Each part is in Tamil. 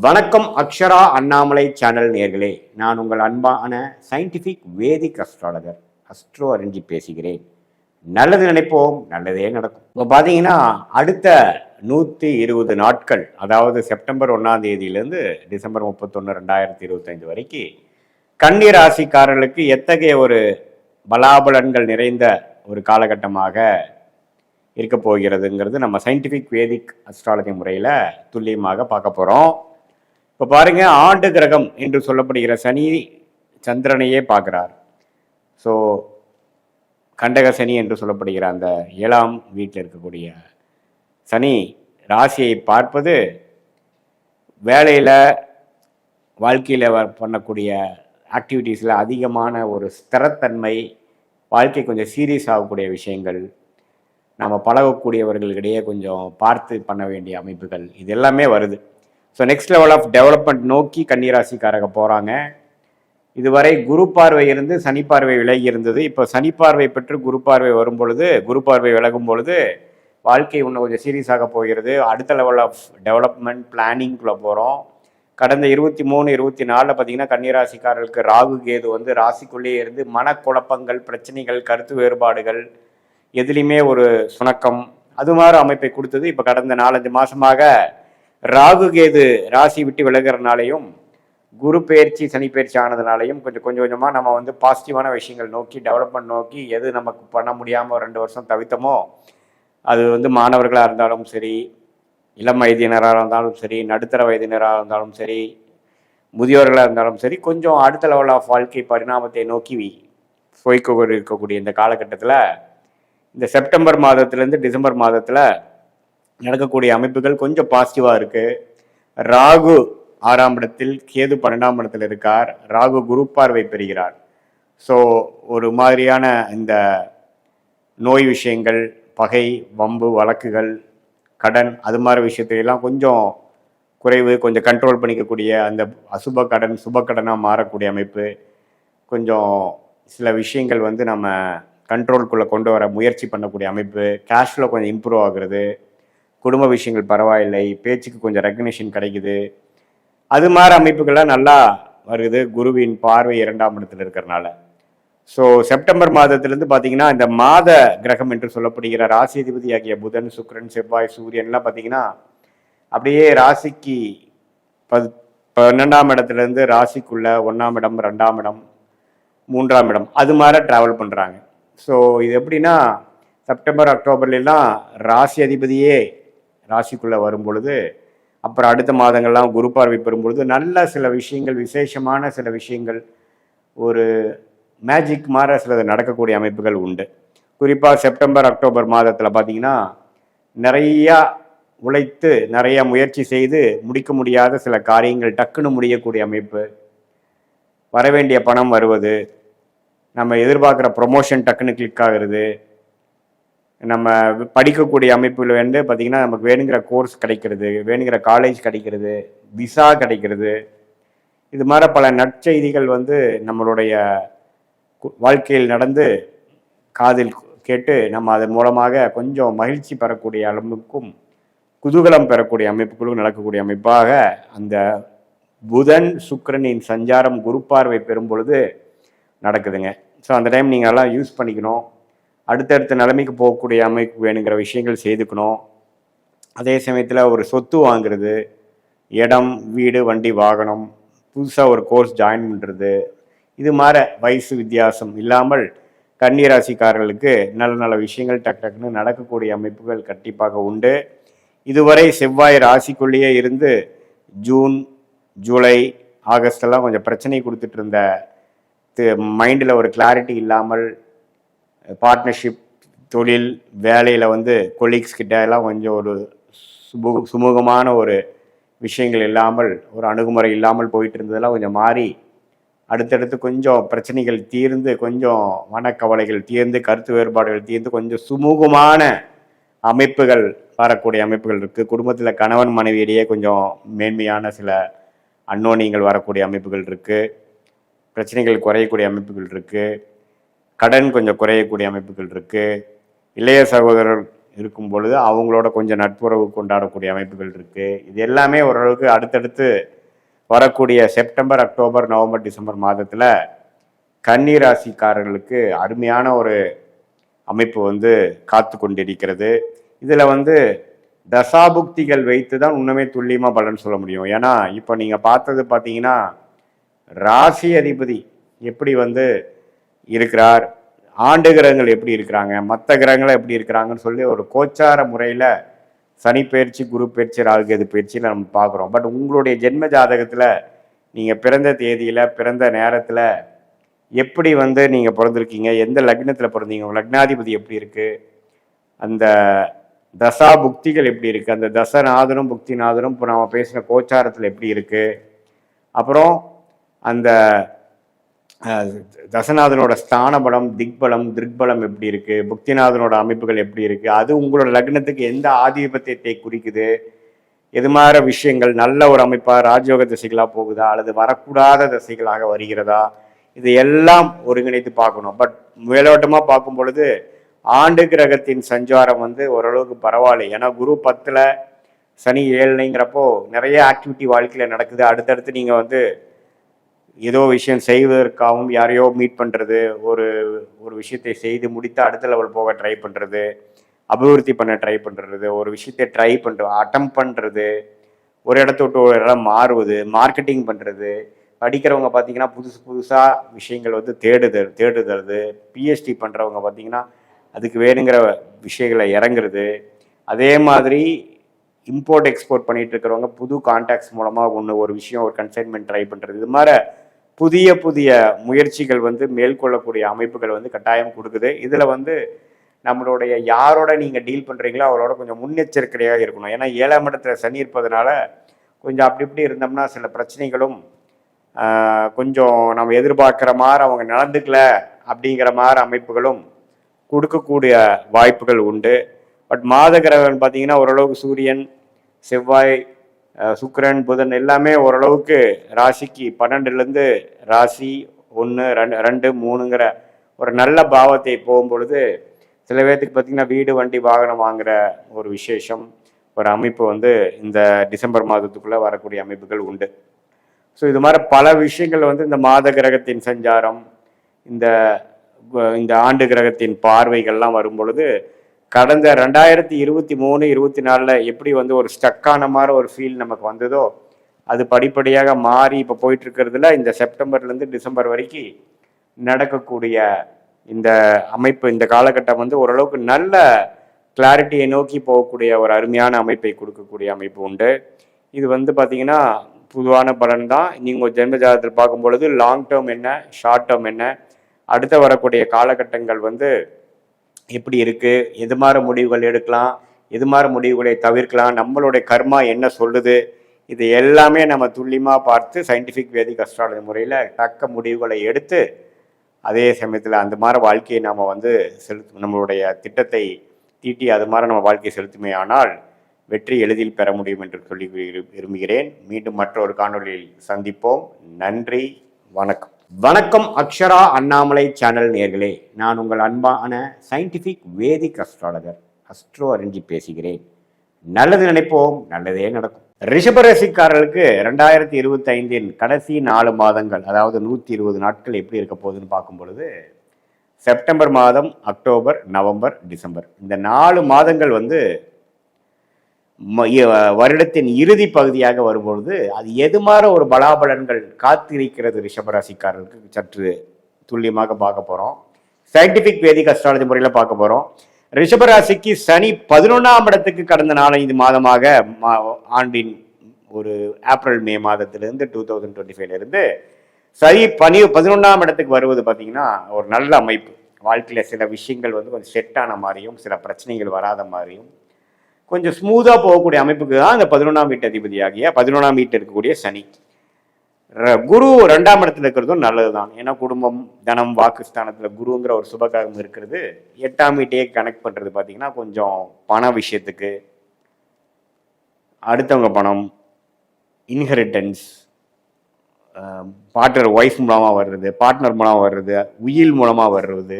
வணக்கம் அக்ஷரா அண்ணாமலை சேனல் நேர்களே, நான் உங்கள் அன்பான சயின்டிஃபிக் வேதிக் அஸ்ட்ராலஜர் அஸ்ட்ரோ அறிஞ்சி பேசுகிறேன். நல்லது நினைப்போம், நல்லதே நடக்கும். இப்போ பார்த்தீங்கன்னா அடுத்த 120 நாட்கள், அதாவது செப்டம்பர் 1ஆம் தேதியிலேருந்து டிசம்பர் 31, 2025 வரைக்கும் கன்னி ராசிக்காரர்களுக்கு எத்தகைய ஒரு பலாபலன்கள் நிறைந்த ஒரு காலகட்டமாக இருக்க போகிறதுங்கிறது நம்ம சயின்டிஃபிக் வேதிக் அஸ்ட்ராலஜி முறையில் துல்லியமாக பார்க்க போகிறோம். இப்போ பாருங்க, ஆண்டு கிரகம் என்று சொல்லப்படுகிற சனி சந்திரனையே பார்க்குறார். ஸோ கண்டக சனி என்று சொல்லப்படுகிற அந்த 7ஆம் வீட்டில் இருக்கக்கூடிய சனி ராசியை பார்ப்பது வேலையில் வாழ்க்கையில் பண்ணக்கூடிய ஆக்டிவிட்டீஸில் அதிகமான ஒரு ஸ்திரத்தன்மை, வாழ்க்கை கொஞ்சம் சீரியஸ் ஆகக்கூடிய விஷயங்கள், நம்ம பழகக்கூடியவர்களிடையே கொஞ்சம் பார்த்து பண்ண வேண்டிய அமைப்புகள், இது எல்லாமே வருது. So next level of development நோக்கி கன்னிராசிக்காரங்க போகிறாங்க. இதுவரை குரு பார்வை இருந்து சனி பார்வை விலகி இருந்தது. இப்போ சனி பார்வை பெற்று குரு பார்வை வரும் பொழுது, குரு பார்வை விலகும் பொழுது வாழ்க்கை இன்னும் கொஞ்சம் சீரியஸாக போகிறது. அடுத்த லெவல் ஆஃப் டெவலப்மெண்ட் பிளானிங்குள்ளே போகிறோம். கடந்த 23, 24 பார்த்தீங்கன்னா கன்னிராசிக்காரர்களுக்கு ராகு கேது வந்து ராசிக்குள்ளேயே இருந்து மனக்குழப்பங்கள், பிரச்சனைகள், கருத்து வேறுபாடுகள், எதுலேயுமே ஒரு சுணக்கம், அது மாதிரி அமைப்பை கொடுத்தது. இப்போ கடந்த 4-5 மாதமாக ராகு கேது ராசி விட்டு விலகிறனாலையும் குரு பயிற்சி சனி பயிற்சி ஆனதுனாலையும் கொஞ்சம் கொஞ்சமாக நம்ம வந்து பாசிட்டிவான விஷயங்கள் நோக்கி, டெவலப்மெண்ட் நோக்கி, எது நமக்கு பண்ண முடியாமல் 2 வருஷம் தவித்தமோ, அது வந்து மாணவர்களாக இருந்தாலும் சரி, இளம் வயதினராக இருந்தாலும் சரி, நடுத்தர வயதினராக இருந்தாலும் சரி, முதியோர்களாக இருந்தாலும் சரி, கொஞ்சம் அடுத்த லெவல் ஆஃப் வாழ்க்கை பரிணாமத்தை நோக்கி போய்க்கொண்டு இருக்கக்கூடிய இந்த காலகட்டத்தில், இந்த செப்டம்பர் மாதத்துலேருந்து டிசம்பர் மாதத்தில் நடக்கக்கூடிய அமைப்புகள் கொஞ்சம் பாசிட்டிவாக இருக்குது. ராகு 6ஆம் இடத்தில், கேது 12ஆம் இடத்தில் இருக்கார். ராகு குரு பார்வை பெறுகிறார். ஸோ ஒரு மாதிரியான இந்த நோய் விஷயங்கள், பகை, வம்பு, வழக்குகள், கடன், அது மாதிரி விஷயத்திலெல்லாம் கொஞ்சம் குறைவு, கொஞ்சம் கண்ட்ரோல் பண்ணிக்கக்கூடிய அந்த அசுப கடன் சுப கடனாக மாறக்கூடிய அமைப்பு, கொஞ்சம் சில விஷயங்கள் வந்து நம்ம கண்ட்ரோல்குள்ளே கொண்டு வர முயற்சி பண்ணக்கூடிய அமைப்பு, கேஷ்ஃப்ளோ கொஞ்சம் இம்ப்ரூவ் ஆகுறது, குடும்ப விஷயங்கள் பரவாயில்லை, பேச்சுக்கு கொஞ்சம் ரெக்கக்னிஷன் கிடைக்குது, அது மாதிரி அமைப்புகள்லாம் நல்லா வருது குருவின் பார்வை 2ஆம் இடத்துல இருக்கிறனால. ஸோ செப்டம்பர் மாதத்திலேருந்து பார்த்தீங்கன்னா இந்த மாத கிரகம் என்று சொல்லப்படுகிற ராசிதிபதி ஆகிய புதன், சுக்கிரன், செவ்வாய், சூரியன்லாம் பார்த்தீங்கன்னா அப்படியே ராசிக்கு 12ஆம் இடத்துலேருந்து ராசிக்குள்ள 1ஆம் இடம், 2ஆம் இடம், 3ஆம் இடம், அது மாதிரி ட்ராவல் பண்ணுறாங்க. ஸோ இது எப்படின்னா செப்டம்பர் அக்டோபர்லாம் ராசி அதிபதியே ராசிக்குள்ளே வரும் பொழுது, அப்புறம் அடுத்த மாதங்கள்லாம் குரு பார்வை பெறும்பொழுது நல்ல சில விஷயங்கள், விசேஷமான சில விஷயங்கள், ஒரு மேஜிக் மாதிரி சிலது நடக்கக்கூடிய அமைப்புகள் உண்டு. குறிப்பாக செப்டம்பர் அக்டோபர் மாதத்தில் பார்த்தீங்கன்னா நிறையா உழைத்து நிறையா முயற்சி செய்து முடிக்க முடியாத சில காரியங்கள் டக்குன்னு முடியக்கூடிய அமைப்பு, வரவேண்டிய பணம் வருவது, நம்ம எதிர்பார்க்குற ப்ரொமோஷன் டக்குன்னு கிளிக் ஆகுறது, நம்ம படிக்கக்கூடிய அமைப்புகள் வந்து பார்த்திங்கன்னா நமக்கு வேணுங்கிற கோர்ஸ் கிடைக்கிறது, வேணுங்கிற காலேஜ் கிடைக்கிறது, விசா கிடைக்கிறது, இது மாதிரி பல நற்செய்திகள் வந்து நம்மளுடைய வாழ்க்கையில் நடந்து காதில் கேட்டு நம்ம அதன் மூலமாக கொஞ்சம் மகிழ்ச்சி பெறக்கூடிய அளவுக்கும் குதூகலம் பெறக்கூடிய அமைப்புகளும் நடக்கக்கூடிய அமைப்பாக அந்த புதன் சுக்கிரனின் சஞ்சாரம் குரு பார்வை பெறும் பொழுது நடக்குதுங்க. ஸோ அந்த டைம் நீங்கள் எல்லாம் யூஸ் பண்ணிக்கணும். அடுத்தடுத்த நிலைமைக்கு போகக்கூடிய அமைப்பு வேணுங்கிற விஷயங்கள் செய்துக்கணும். அதே சமயத்தில் ஒரு சொத்து வாங்குறது, இடம், வீடு, வண்டி, வாகனம், புதுசாக ஒரு கோர்ஸ் ஜாயின் பண்ணுறது, இது மாதிரி வயசு வித்தியாசம் இல்லாமல் கன்னிராசிக்காரர்களுக்கு நல்ல நல்ல விஷயங்கள் டக்குன்னு நடக்கக்கூடிய அமைப்புகள் கண்டிப்பாக உண்டு. இதுவரை செவ்வாய் ராசிக்குள்ளேயே இருந்து ஜூன், ஜூலை, ஆகஸ்டெல்லாம் கொஞ்சம் பிரச்சனை கொடுத்துட்டு இருந்த, மைண்டில் ஒரு கிளாரிட்டி இல்லாமல், பார்ட்னர்ஷிப், தொழில், வேலையில் வந்து கொலீக்ஸ் கிட்ட எல்லாம் கொஞ்சம் ஒரு சுமூகமான ஒரு விஷயங்கள் இல்லாமல், ஒரு அணுகுமுறை இல்லாமல் போயிட்டு இருந்ததெல்லாம் கொஞ்சம் மாறி அடுத்தடுத்து கொஞ்சம் பிரச்சனைகள் தீர்ந்து, கொஞ்சம் மனக்கவலைகள் தீர்ந்து, கருத்து வேறுபாடுகள் தீர்ந்து, கொஞ்சம் சுமூகமான அமைப்புகள் வரக்கூடிய அமைப்புகள் இருக்குது. குடும்பத்தில் கணவன் மனைவியிடையே கொஞ்சம் மேன்மையான சில அன்னோனியங்கள் வரக்கூடிய அமைப்புகள் இருக்குது. பிரச்சனைகள் குறையக்கூடிய அமைப்புகள் இருக்குது. கடன் கொஞ்சம் குறையக்கூடிய அமைப்புகள் இருக்குது. இளைய சகோதரர் இருக்கும் பொழுது அவங்களோட கொஞ்சம் நட்புறவு கொண்டாடக்கூடிய அமைப்புகள் இருக்குது. இது எல்லாமே ஓரளவுக்கு அடுத்தடுத்து வரக்கூடிய செப்டம்பர், அக்டோபர், நவம்பர், டிசம்பர் மாதத்தில் கன்னி ராசிக்காரர்களுக்கு அருமையான ஒரு அமைப்பு வந்து காத்து கொண்டிருக்கிறது. இதில் வந்து தசாபுக்திகள் வைத்து தான் இன்னுமே துல்லியமாக பலன் சொல்ல முடியும். ஏன்னா இப்போ நீங்கள் பார்த்தது பார்த்தீங்கன்னா ராசி அதிபதி எப்படி வந்து இருக்கிறார், ஆண்டு கிரகங்கள் எப்படி இருக்கிறாங்க, மற்ற கிரகங்கள் எப்படி இருக்கிறாங்கன்னு சொல்லி ஒரு கோச்சார முறையில் சனி பயிற்சி, குரு பயிற்சி, ராகுகேது பயிற்சியில் நம்ம பார்க்குறோம். பட் உங்களுடைய ஜென்ம ஜாதகத்தில் நீங்கள் பிறந்த தேதியில், பிறந்த நேரத்தில் எப்படி வந்து நீங்கள் பிறந்திருக்கீங்க, எந்த லக்னத்தில் பிறந்தீங்க, உங்கள் லக்னாதிபதி எப்படி இருக்குது, அந்த தசா புக்திகள் எப்படி இருக்குது, அந்த தசநாதனும் புக்திநாதனும் இப்போ நாம் பேசின கோச்சாரத்தில் எப்படி இருக்குது, அப்புறம் அந்த தசநாதனோட ஸ்தான பலம், திக்பலம், திருக்பலம் எப்படி இருக்குது, புக்திநாதனோட அமைப்புகள் எப்படி இருக்குது, அது உங்களோட லக்னத்துக்கு எந்த ஆதிபத்தியத்தை குறிக்குது, எது மாதிரி விஷயங்கள் நல்ல ஒரு அமைப்பாக ராஜயோக திசைகளாக போகுதா அல்லது வரக்கூடாத திசைகளாக வருகிறதா, இது எல்லாம் ஒருங்கிணைத்து பார்க்கணும். பட் மேலோட்டமாக பார்க்கும் பொழுது ஆண்டு கிரகத்தின் சஞ்சாரம் வந்து ஓரளவுக்கு பரவாயில்லை. ஏன்னா குரு 10ல் சனி 7ங்கிறப்போ நிறைய ஆக்டிவிட்டி வாழ்க்கையில் நடக்குது. அடுத்தடுத்து நீங்கள் வந்து ஏதோ விஷயம் செய்வதற்காகவும் யாரையோ மீட் பண்ணுறது, ஒரு ஒரு விஷயத்தை செய்து முடித்து அடுத்த லெவல் போக ட்ரை பண்ணுறது, அபிவிருத்தி பண்ண ட்ரை பண்ணுறது, ஒரு விஷயத்தை ட்ரை பண்ணுறது, அட்டம் பண்ணுறது, ஒரு இடத்த விட்டு ஒரு இடம் மாறுவது, மார்க்கெட்டிங் பண்ணுறது, படிக்கிறவங்க பார்த்தீங்கன்னா புதுசாக விஷயங்கள் வந்து தேடுதல், பிஹெச்டி பண்ணுறவங்க பார்த்தீங்கன்னா அதுக்கு வேணுங்கிற விஷயங்களை இறங்குறது, அதே மாதிரி இம்போர்ட் எக்ஸ்போர்ட் பண்ணிட்டு இருக்கிறவங்க புது கான்டாக்ட்ஸ் மூலமாக ஒரு விஷயம் ஒரு கன்சைன்மெண்ட் ட்ரை பண்ணுறது, இது மாதிரி புதிய புதிய முயற்சிகள் வந்து மேற்கொள்ளக்கூடிய அமைப்புகள் வந்து கட்டாயம் கொடுக்குது. இதில் வந்து நம்மளுடைய யாரோட நீங்கள் டீல் பண்ணுறீங்களோ அவரோட கொஞ்சம் முன்னெச்சரிக்கையாக இருக்கணும். ஏன்னா 7ஆம் இடத்துல சனி இருப்பதனால கொஞ்சம் அப்படி இப்படி இருந்தோம்னா சில பிரச்சனைகளும் கொஞ்சம் நம்ம எதிர்பார்க்குற மாதிரி அவங்க நடந்துக்கல அப்படிங்கிற மாதிரி அமைப்புகளும் கொடுக்கக்கூடிய வாய்ப்புகள் உண்டு. பட் மாத கிரகம் பார்த்தீங்கன்னா ஓரளவுக்கு சூரியன், செவ்வாய், சுக்கிரன், புதன் எல்லாமே ஓரளவுக்கு ராசிக்கு 12லேருந்து ராசி 1, 2, 3ங்கிற ஒரு நல்ல பாவத்தை போகும்பொழுது சில பேர்த்துக்கு பார்த்திங்கன்னா வீடு, வண்டி, வாகனம் வாங்குகிற ஒரு விசேஷம், ஒரு அமைப்பு வந்து இந்த டிசம்பர் மாதத்துக்குள்ளே வரக்கூடிய அமைப்புகள் உண்டு. ஸோ இது மாதிரி பல விஷயங்கள் வந்து இந்த மாத கிரகத்தின் சஞ்சாரம், இந்த ஆண்டு கிரகத்தின் பார்வைகள்லாம் வரும் பொழுது கடந்த 2023, 24 எப்படி வந்து ஒரு ஸ்டக்கான மாதிரி ஒரு ஃபீல் நமக்கு வந்ததோ அது படிப்படியாக மாறி இப்போ போயிட்டு இருக்கிறதுல இந்த செப்டம்பர்லேருந்து டிசம்பர் வரைக்கும் நடக்கக்கூடிய இந்த அமைப்பு, இந்த காலகட்டம் வந்து ஓரளவுக்கு நல்ல கிளாரிட்டியை நோக்கி போகக்கூடிய ஒரு அருமையான அமைப்பை கொடுக்கக்கூடிய அமைப்பு உண்டு. இது வந்து பார்த்தீங்கன்னா பொதுவான பலன் தான். நீங்கள் ஜென்ம ஜாதகத்தில் பார்க்கும் பொழுது லாங் டேர்ம் என்ன, ஷார்ட் டேர்ம் என்ன, அடுத்த வரக்கூடிய காலகட்டங்கள் வந்து எப்படி இருக்குது, எது மாதிரி முடிவுகள் எடுக்கலாம், எது மாதிரி முடிவுகளை தவிர்க்கலாம், நம்மளுடைய கர்மா என்ன சொல்லுது, இது எல்லாமே நம்ம துல்லியமாக பார்த்து சயின்டிஃபிக் வேதிக் அஸ்ட்ராலஜி முறையில் தக்க முடிவுகளை எடுத்து அதே சமயத்தில் அந்த மாதிரி வாழ்க்கையை நம்ம வந்து நம்மளுடைய திட்டத்தை தீட்டி அது மாதிரி நம்ம வாழ்க்கையை செலுத்துமே ஆனால் வெற்றி எளிதில் பெற முடியும் என்று சொல்லி விரும்புகிறேன். மீண்டும் மற்றொரு காணொலியில் சந்திப்போம். நன்றி, வணக்கம். வணக்கம் அக்ஷரா அண்ணாமலை சேனல் நேயர்களே, நான் உங்கள் அன்பான சயின்டிஃபிக் வேதிக் அஸ்ட்ராலஜர் அஸ்ட்ரோ அரஞ்சி பேசுகிறேன். நல்லது நினைப்போம், நல்லதே நடக்கும். ரிஷபராசிக்காரர்களுக்கு 2025 கடைசி 4 மாதங்கள், அதாவது 120 நாட்கள் எப்படி இருக்க போகுதுன்னு பார்க்கும் பொழுது செப்டம்பர் மாதம், அக்டோபர், நவம்பர், டிசம்பர் இந்த 4 மாதங்கள் வந்து வருடத்தின் இறுதி பகுதியாக வரும்பொழுது அது எது மாதிரி ஒரு பலாபலன்கள் காத்திருக்கிறது ரிஷபராசிக்காரர்களுக்கு சற்று துல்லியமாக பார்க்க போகிறோம். சயின்டிஃபிக் வேதிக் அஸ்ட்ராலஜி முறையில் பார்க்க போகிறோம். ரிஷபராசிக்கு சனி 11ஆம் இடத்துக்கு கடந்த 4-5 மாதமாக ஆண்டின் ஒரு ஏப்ரல் மே மாதத்திலிருந்து 2025 சனி 11ஆம் இடத்துக்கு வருவது பார்த்தீங்கன்னா ஒரு நல்ல அமைப்பு. வாழ்க்கையில் சில விஷயங்கள் வந்து கொஞ்சம் செட்டான மாதிரியும் சில பிரச்சனைகள் வராத மாதிரியும் கொஞ்சம் ஸ்மூத்தாக போகக்கூடிய அமைப்புக்கு தான் இந்த 11ஆம் வீட்டு அதிபதியாகிய 11ஆம் வீட்டில் இருக்கக்கூடிய சனி. குரு 2ஆம் இடத்துல இருக்கிறதும் நல்லது தான். ஏன்னா குடும்பம், தனம், வாக்குஸ்தானத்தில் குருங்கிற ஒரு சுபகாரம் இருக்கிறது 8ஆம் வீட்டையே கனெக்ட் பண்ணுறது பார்த்தீங்கன்னா கொஞ்சம் பண விஷயத்துக்கு, அடுத்தவங்க பணம், இன்ஹெரிட்டன்ஸ், பார்ட்னர் ஒய்ஃப் மூலமாக வர்றது, பார்ட்னர் மூலமாக வர்றது, உயில் மூலமாக வர்றது,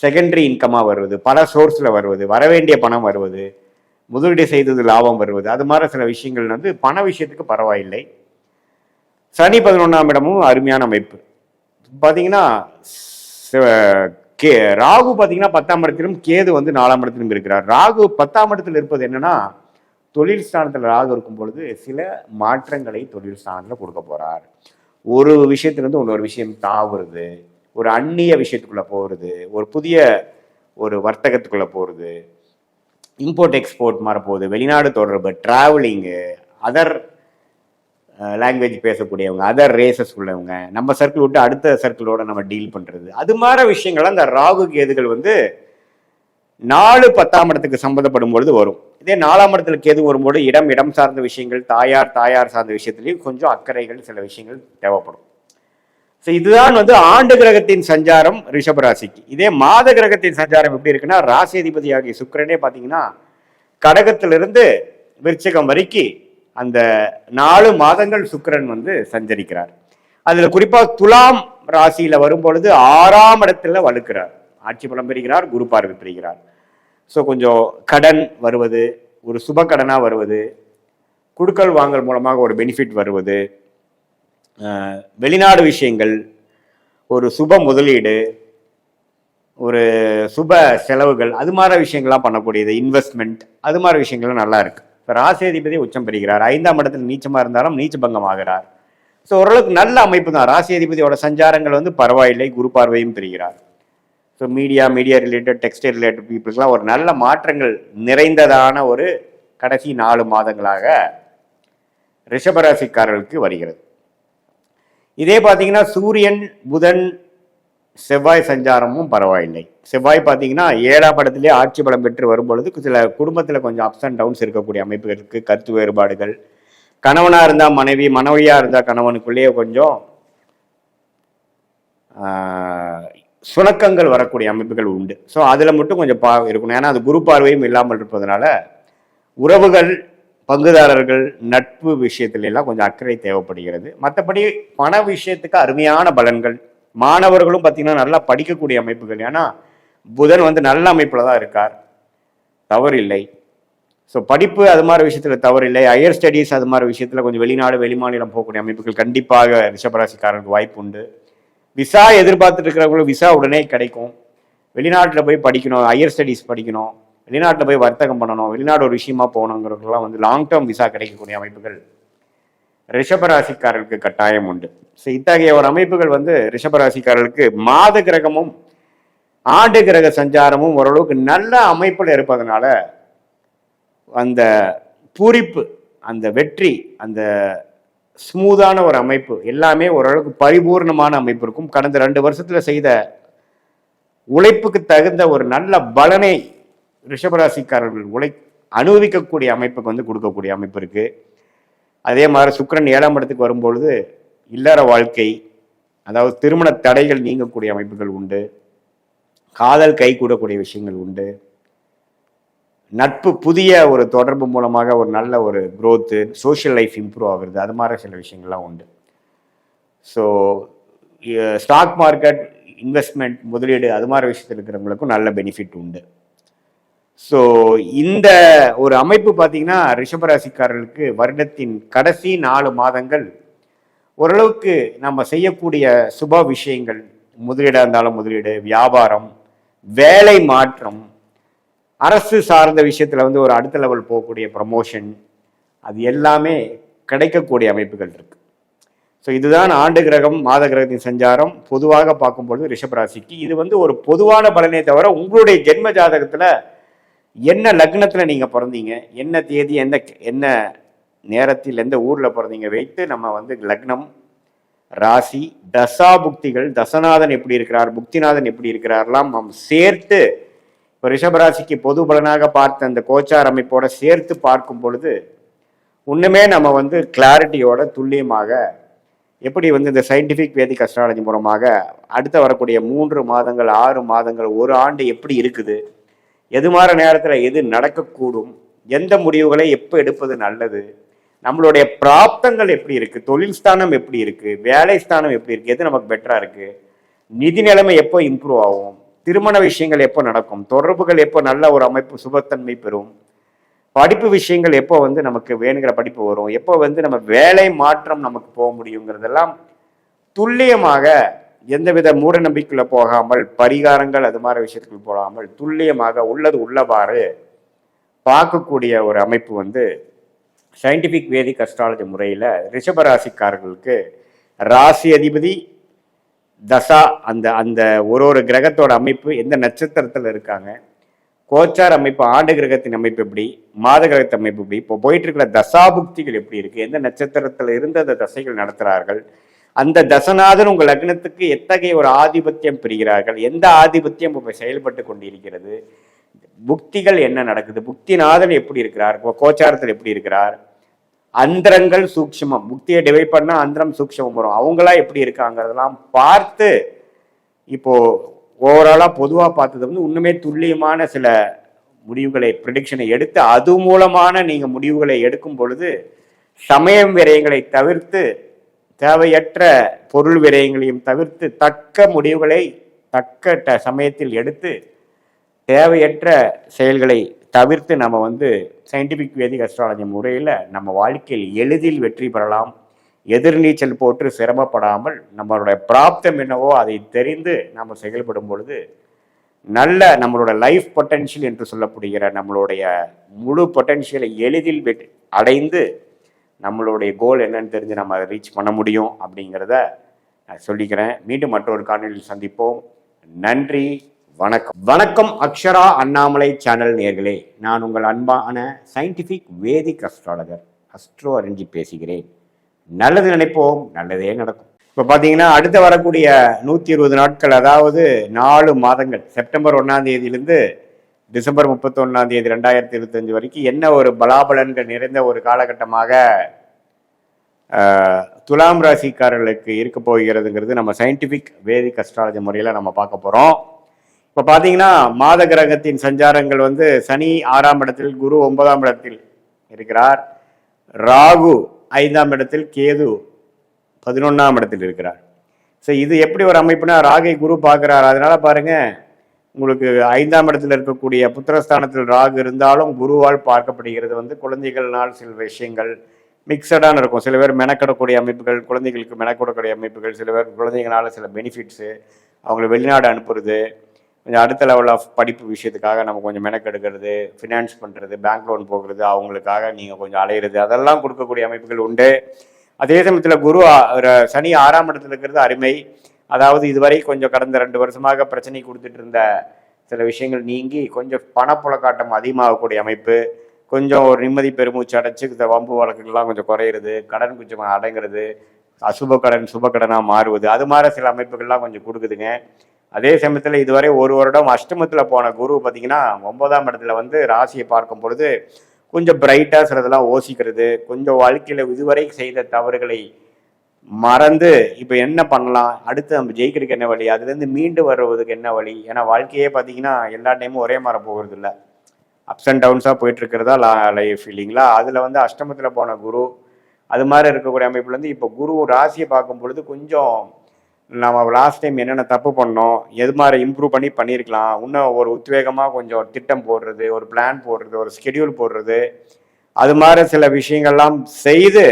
செகண்டரி இன்கமாக வருவது, பல சோர்ஸில் வருவது, வரவேண்டிய பணம் வருவது, முதலீடு செய்தது லாபம் வருவது, அது மாதிரி சில விஷயங்கள் வந்து பண விஷயத்துக்கு பரவாயில்லை. சனி 11ஆம் இடமும் அருமையான அமைப்பு. பார்த்தீங்கன்னா ராகு பார்த்தீங்கன்னா 10ஆம் இடத்திலும், கேது வந்து 4ஆம் இடத்திலும் இருக்கிறார். ராகு 10ஆம் இடத்தில் இருப்பது என்னன்னா, தொழில் ஸ்தானத்தில் ராகு இருக்கும் பொழுது சில மாற்றங்களை தொழில் ஸ்தானத்தில் கொடுக்க போறார். ஒரு விஷயத்திலிருந்து இன்னொரு விஷயம் தாவுறது, ஒரு அந்நிய விஷயத்துக்குள்ள போகிறது, ஒரு புதிய ஒரு வர்த்தகத்துக்குள்ள போகிறது, இம்போர்ட் எக்ஸ்போர்ட் மாற போகுது, வெளிநாடு தொடர்பு, டிராவலிங்கு, அதர் லாங்குவேஜ் பேசக்கூடியவங்க, அதர் ரேசஸ் உள்ளவங்க, நம்ம சர்க்கிள் விட்டு அடுத்த சர்க்கிளோட நம்ம டீல் பண்றது, அது மாதிரி விஷயங்கள்லாம் அந்த ராகு கேதுகள் வந்து 4 10ஆம் இடத்துக்கு சம்மந்தப்படும் பொழுது வரும். இதே 4ஆம் இடத்துல கேது வரும்போது இடம் சார்ந்த விஷயங்கள், தாயார் சார்ந்த விஷயத்திலையும் கொஞ்சம் அக்கறைகள், சில விஷயங்கள் தேவைப்படும். ஸோ இதுதான் வந்து ஆண்டு கிரகத்தின் சஞ்சாரம் ரிஷபராசிக்கு. இதே மாத கிரகத்தின் சஞ்சாரம் எப்படி இருக்குன்னா, ராசி அதிபதியாகிய சுக்கிரனே பார்த்தீங்கன்னா கடகத்திலிருந்து விருச்சிகம் வரைக்கும் அந்த 4 மாதங்கள் சுக்கிரன் வந்து சஞ்சரிக்கிறார். அதுல குறிப்பா துலாம் ராசியில வரும் பொழுது 6ஆம் இடத்துல வலுக்கிறார், ஆட்சி பலம் பெறுகிறார், குரு பார்வை பெறுகிறார். ஸோ கொஞ்சம் கடன் வருவது, ஒரு சுப கடனா வருவது, குடுக்கல் வாங்கல் மூலமாக ஒரு பெனிஃபிட் வருவது, வெளிநாடு விஷயங்கள், ஒரு சுப முதலீடு, ஒரு சுப செலவுகள், அது மாதிரி விஷயங்கள்லாம் பண்ணக்கூடியது, இன்வெஸ்ட்மெண்ட், அது மாதிரி விஷயங்கள்லாம் நல்லா இருக்கு. இப்போ ராசியாதிபதி உச்சம் பெறுகிறார், 5ஆம் இடத்துல நீச்சமாக இருந்தாலும் நீச்ச பங்கம் ஆகிறார். ஸோ ஓரளவுக்கு நல்ல அமைப்பு தான். ராசியாதிபதியோட சஞ்சாரங்கள் வந்து பரவாயில்லை, குரு பார்வையும் பெறுகிறார். So media related, textile related பீப்புளுக்குலாம் ஒரு நல்ல மாற்றங்கள் நிறைந்ததான ஒரு கடைசி 4 மாதங்களாக ரிஷபராசிக்காரர்களுக்கு வருகிறது. இதே பார்த்தீங்கன்னா சூரியன், புதன், செவ்வாய் சஞ்சாரமும் பரவாயில்லை. செவ்வாய் பார்த்தீங்கன்னா 7ஆம் இடத்திலே ஆட்சி பலம் பெற்று வரும்பொழுது சில குடும்பத்தில் கொஞ்சம் அப்ஸ் அண்ட் டவுன்ஸ் இருக்கக்கூடிய அமைப்புகளுக்கு, கருத்து வேறுபாடுகள், கணவனா இருந்தால் மனைவி, மனைவியா இருந்தால் கணவனுக்குள்ளேயே கொஞ்சம் சுணக்கங்கள் வரக்கூடிய அமைப்புகள் உண்டு. ஸோ அதில் மட்டும் கொஞ்சம் இருக்கணும். ஏன்னா அது குரு பார்வையும் இல்லாமல் இருப்பதனால உறவுகள், பங்குதாரர்கள், நட்பு விஷயத்துல எல்லாம் கொஞ்சம் அக்கறை தேவைப்படுகிறது. மற்றபடி பண விஷயத்துக்கு அருமையான பலன்கள். மாணவர்களும் பார்த்தீங்கன்னா நல்லா படிக்கக்கூடிய அமைப்புகள். ஏன்னா புதன் வந்து நல்ல அமைப்பில் தான் இருக்கார், தவறில்லை. ஸோ படிப்பு அது மாதிரி விஷயத்தில் தவறில்லை. ஹையர் ஸ்டடீஸ் அது மாதிரி விஷயத்தில் கொஞ்சம் வெளிநாடு, வெளிமாநிலம் போகக்கூடிய அமைப்புகள் கண்டிப்பாக ரிஷபராசிக்காரர்களுக்கு வாய்ப்பு உண்டு. விசா எதிர்பார்த்துட்டு இருக்கிறவங்களுக்கு விசா உடனே கிடைக்கும். வெளிநாட்டில் போய் படிக்கணும், ஹையர் ஸ்டடீஸ் படிக்கணும், வெளிநாட்டில் போய் வர்த்தகம் பண்ணணும், வெளிநாடு ஒரு விஷயமா போகணுங்கிறவங்களாம் வந்து லாங் டேர்ம் விசா கிடைக்கக்கூடிய அமைப்புகள் ரிஷபராசிக்காரர்களுக்கு கட்டாயம் உண்டு. ஸோ இத்தகைய ஒரு அமைப்புகள் வந்து ரிஷபராசிக்காரர்களுக்கு மாத கிரகமும் ஆண்டு கிரக சஞ்சாரமும் ஓரளவுக்கு நல்ல அமைப்பில் இருப்பதனால அந்த பூரிப்பு, அந்த வெற்றி, அந்த ஸ்மூதான ஒரு அமைப்பு எல்லாமே ஓரளவுக்கு பரிபூர்ணமான அமைப்பு இருக்கும். கடந்த 2 வருஷத்துல செய்த உழைப்புக்கு தகுந்த ஒரு நல்ல பலனை ரிஷபராசிக்காரர்கள் அனுபவிக்கக்கூடிய அமைப்புக்கு வந்து கொடுக்கக்கூடிய அமைப்பு இருக்கு. அதே மாதிரி சுக்கிரன் 7ஆம் இடத்துக்கு வரும்பொழுது இல்லற வாழ்க்கை, அதாவது திருமண தடைகள் நீங்கக்கூடிய அமைப்புகள் உண்டு, காதல் கை கூடக்கூடிய விஷயங்கள் உண்டு, நட்பு, புதிய ஒரு தொடர்பு மூலமாக ஒரு நல்ல ஒரு குரோத்து, சோஷியல் லைஃப் இம்ப்ரூவ் ஆகுறது, அது மாதிரி சில விஷயங்கள்லாம் உண்டு. ஸோ ஸ்டாக் மார்க்கெட், இன்வெஸ்ட்மெண்ட், முதலீடு, அது மாதிரி விஷயத்தில் இருக்கிறவங்களுக்கும் நல்ல பெனிஃபிட் உண்டு. ஸோ இந்த ஒரு அமைப்பு பார்த்தீங்கன்னா ரிஷபராசிக்காரர்களுக்கு வருடத்தின் கடைசி 4 மாதங்கள் ஓரளவுக்கு நம்ம செய்யக்கூடிய சுப விஷயங்கள், முதலீடாக இருந்தாலும் முதலீடு, வியாபாரம், வேலை மாற்றம், அரசு சார்ந்த விஷயத்தில் வந்து ஒரு அடுத்த லெவல் போகக்கூடிய ப்ரமோஷன், அது எல்லாமே கிடைக்கக்கூடிய அமைப்புகள் இருக்கு. ஸோ இதுதான் ஆண்டு கிரகம், மாத கிரகத்தின் சஞ்சாரம் பொதுவாக பார்க்கும்பொழுது ரிஷபராசிக்கு. இது வந்து ஒரு பொதுவான பலனே தவிர உங்களுடைய ஜென்ம ஜாதகத்தில் என்ன லக்னத்தில் நீங்கள் பிறந்தீங்க, என்ன தேதி, என்ன நேரத்தில், எந்த ஊரில் பிறந்தீங்க வைத்து நம்ம வந்து லக்னம், ராசி, தசா புக்திகள், தசநாதன் எப்படி இருக்கிறார், புக்திநாதன் எப்படி இருக்கிறார்லாம் நம்ம சேர்த்து இப்போ ரிஷபராசிக்கு பொது பலனாக பார்த்த அந்த கோச்சார் அமைப்போட சேர்த்து பார்க்கும் பொழுது ஒன்றுமே நம்ம வந்து கிளாரிட்டியோட துல்லியமாக எப்படி வந்து இந்த சயின்டிஃபிக் வேதிக் அஸ்ட்ராலஜி மூலமாக அடுத்த வரக்கூடிய 3 மாதங்கள், 6 மாதங்கள், ஒரு ஆண்டு எப்படி இருக்குது, எது மாதிரி நேரத்தில் எது நடக்கக்கூடும், எந்த முடிவுகளை எப்போ எடுப்பது நல்லது, நம்மளுடைய பிராப்தங்கள் எப்படி இருக்கு, தொழில் ஸ்தானம் எப்படி இருக்கு, வேலை ஸ்தானம் எப்படி இருக்கு, எது நமக்கு பெட்டரா இருக்கு, நிதி நிலைமை எப்போ இம்ப்ரூவ் ஆகும், திருமண விஷயங்கள் எப்போ நடக்கும், தொடர்புகள் எப்போ நல்ல ஒரு அமைப்பு சுபத்தன்மை பெறும், படிப்பு விஷயங்கள் எப்போ வந்து நமக்கு வேணுங்கிற படிப்பு வரும், எப்போ வந்து நம்ம வேலை மாற்றம் நமக்கு போக முடியுங்கிறதெல்லாம் துல்லியமாக எந்தவித மூட நம்பிக்கைக்குள்ள போகாமல், பரிகாரங்கள் அது மாதிரி விஷயத்துக்கு போகாமல் துல்லியமாக உள்ளது உள்ளவாறு பார்க்கக்கூடிய ஒரு அமைப்பு வந்து சயின்டிஃபிக் வேதிக் அஸ்ட்ராலஜி முறையில் ரிஷபராசிக்காரர்களுக்கு ராசி அதிபதி தசா அந்த அந்த ஒரு கிரகத்தோட அமைப்பு எந்த நட்சத்திரத்தில் இருக்காங்க, கோச்சார் அமைப்பு, ஆண்டு கிரகத்தின் அமைப்பு எப்படி, மாத கிரகத்தின் அமைப்பு எப்படி, இப்போ போயிட்டு இருக்கிற தசாபுக்திகள் எப்படி இருக்கு, எந்த நட்சத்திரத்தில் இருந்து அந்த தசைகள் நடத்துகிறார்கள், அந்த தசநாதன் உங்கள் லக்னத்துக்கு எத்தகைய ஒரு ஆதிபத்தியம் பெறுகிறார்கள், எந்த ஆதிபத்தியம் இப்போ செயல்பட்டு கொண்டிருக்கிறது, புக்திகள் என்ன நடக்குது, புக்திநாதன் எப்படி இருக்கிறார், கோச்சாரத்தில் எப்படி இருக்கிறார், அந்தரங்கள் சூக்ஷமம், புக்தியை டிவைட் பண்ணா அந்தரம் சூக்ஷமம் வரும், அவங்களா எப்படி இருக்காங்கிறதெல்லாம் பார்த்து இப்போ ஓவராலா பொதுவாக பார்த்தது வந்து இன்னுமே துல்லியமான சில முடிவுகளை ப்ரிடிக்ஷனை எடுத்து அது மூலமான நீங்க முடிவுகளை எடுக்கும் பொழுது சமயம் விரயங்களை தவிர்த்து தேவையற்ற பொருள் விரயங்களையும் தவிர்த்து தக்க முடிவுகளை தக்க சமயத்தில் எடுத்து தேவையற்ற செயல்களை தவிர்த்து நம்ம வந்து சயின்டிஃபிக் வேதிக் அஸ்ட்ராலஜி முறையில் நம்ம வாழ்க்கையில் எளிதில் வெற்றி பெறலாம். எதிர்நீச்சல் போட்டு சிரமப்படாமல் நம்மளுடைய பிராப்தம் என்னவோ அதை தெரிந்து நம்ம செயல்படும் பொழுது நல்ல நம்மளோட லைஃப் பொட்டென்ஷியல் என்று சொல்லப்படுகிற நம்மளுடைய முழு பொட்டென்ஷியலை எளிதில் அடைந்து நம்மளுடைய கோல் என்னன்னு தெரிஞ்சு நம்ம அதை ரீச் பண்ண முடியும் அப்படிங்கிறத நான் சொல்லிக்கிறேன். மீண்டும் மற்றொரு காணொலியில் சந்திப்போம். நன்றி, வணக்கம். வணக்கம் அக்ஷரா அண்ணாமலை சேனல் நேயர்களே, நான் உங்கள் அன்பான சயின்டிஃபிக் வேதிக் அஸ்ட்ராலஜர் அஸ்ட்ரோ அரஞ்சி பேசுகிறேன். நல்லது நினைப்போம், நல்லதே நடக்கும். இப்போ பார்த்தீங்கன்னா அடுத்து வரக்கூடிய 120 நாட்கள், அதாவது 4 மாதங்கள், செப்டம்பர் 1ஆம் தேதியிலிருந்து டிசம்பர் 31ஆம் தேதி 2025 வரைக்கும் என்ன ஒரு பலாபலன்கள் நிறைந்த ஒரு காலகட்டமாக துலாம் ராசிக்காரர்களுக்கு இருக்க போகிறதுங்கிறது நம்ம சயின்டிஃபிக் வேதிக் அஸ்ட்ராலஜி முறையில் நம்ம பார்க்க போகிறோம். இப்போ பார்த்தீங்கன்னா மாத கிரகத்தின் சஞ்சாரங்கள் வந்து சனி 6ஆம் இடத்தில், குரு 9ஆம் இடத்தில் இருக்கிறார், ராகு 5ஆம் இடத்தில், கேது 11ஆம் இடத்தில் இருக்கிறார். ஸோ இது எப்படி ஒரு அமைப்புனா, ராகை குரு பார்க்குறார். அதனால பாருங்க, உங்களுக்கு 5ஆம் இடத்தில் இருக்கக்கூடிய புத்திரஸ்தானத்தில் ராகு இருந்தாலும் குருவால் பார்க்கப்படுகிறது வந்து குழந்தைகள்னால் சில விஷயங்கள் மிக்சடான இருக்கும். சில பேர் மெனக்கிடக்கூடிய அமைப்புகள், குழந்தைகளுக்கு மெனக்கிடக்கூடிய அமைப்புகள், சில பேர் குழந்தைங்களால சில பெனிஃபிட்ஸு, அவங்களை வெளிநாடு அனுப்புறது, கொஞ்சம் அடுத்த லெவல் ஆஃப் படிப்பு விஷயத்துக்காக நம்ம கொஞ்சம் மெனக்கெடுக்கிறது, ஃபினான்ஸ் பண்ணுறது, பேங்க் லோன் போகிறது, அவங்களுக்காக நீங்கள் கொஞ்சம் அலையிறது, அதெல்லாம் கொடுக்கக்கூடிய அமைப்புகள் உண்டு. அதே சமயத்தில் குரு சனி 6ஆம் இடத்துல இருக்கிறது அருமை. அதாவது இதுவரை கொஞ்சம் கடந்த 2 வருஷமாக பிரச்சனை கொடுத்துட்டு இருந்த சில விஷயங்கள் நீங்கி கொஞ்சம் பணப்புழக்காட்டம் அதிகமாகக்கூடிய அமைப்பு, கொஞ்சம் ஒரு நிம்மதி பெருமூச்சு அடைச்சி இந்த வம்பு வழக்குகள்லாம் கொஞ்சம் குறையிறது, கடன் கொஞ்சம் அடங்கிறது, அசுப கடன் சுப கடனாக மாறுவது, அது மாதிரி சில அமைப்புகள்லாம் கொஞ்சம் கொடுக்குதுங்க. அதே சமயத்தில் இதுவரை 1 வருடம் அஷ்டமத்தில் போன குரு பார்த்தீங்கன்னா 9ஆம் இடத்துல வந்து ராசியை பார்க்கும் பொழுது கொஞ்சம் பிரைட்டாக சிலதெல்லாம் யோசிக்கிறது, கொஞ்சம் வாழ்க்கையில் இதுவரை செய்த தவறுகளை மறந்து இப்போ என்ன பண்ணலாம், அடுத்து நம்ம ஜெயிக்கிறதுக்கு என்ன வழி, அதுலேருந்து மீண்டு வருவதுக்கு என்ன வழி. ஏன்னா வாழ்க்கையே பார்த்தீங்கன்னா எல்லா டைமும் ஒரே மாதிரி போகிறது இல்லை, அப்ஸ் அண்ட் டவுன்ஸாக போயிட்டு இருக்கிறதா லைஃப் இல்லைங்களா. அதில் வந்து அஷ்டமத்தில் போன குரு அது மாதிரி இருக்கக்கூடிய அமைப்புலேருந்து இப்போ குரு ராசியை பார்க்கும் பொழுது கொஞ்சம் நம்ம லாஸ்ட் டைம் என்னென்ன தப்பு பண்ணோம், எது மாதிரி இம்ப்ரூவ் பண்ணியிருக்கலாம், இன்னும் ஒரு உத்வேகமாக கொஞ்சம் திட்டம் போடுறது, ஒரு பிளான் போடுறது, ஒரு ஸ்கெடியூல் போடுறது, அது மாதிரி சில விஷயங்கள்லாம் செய்து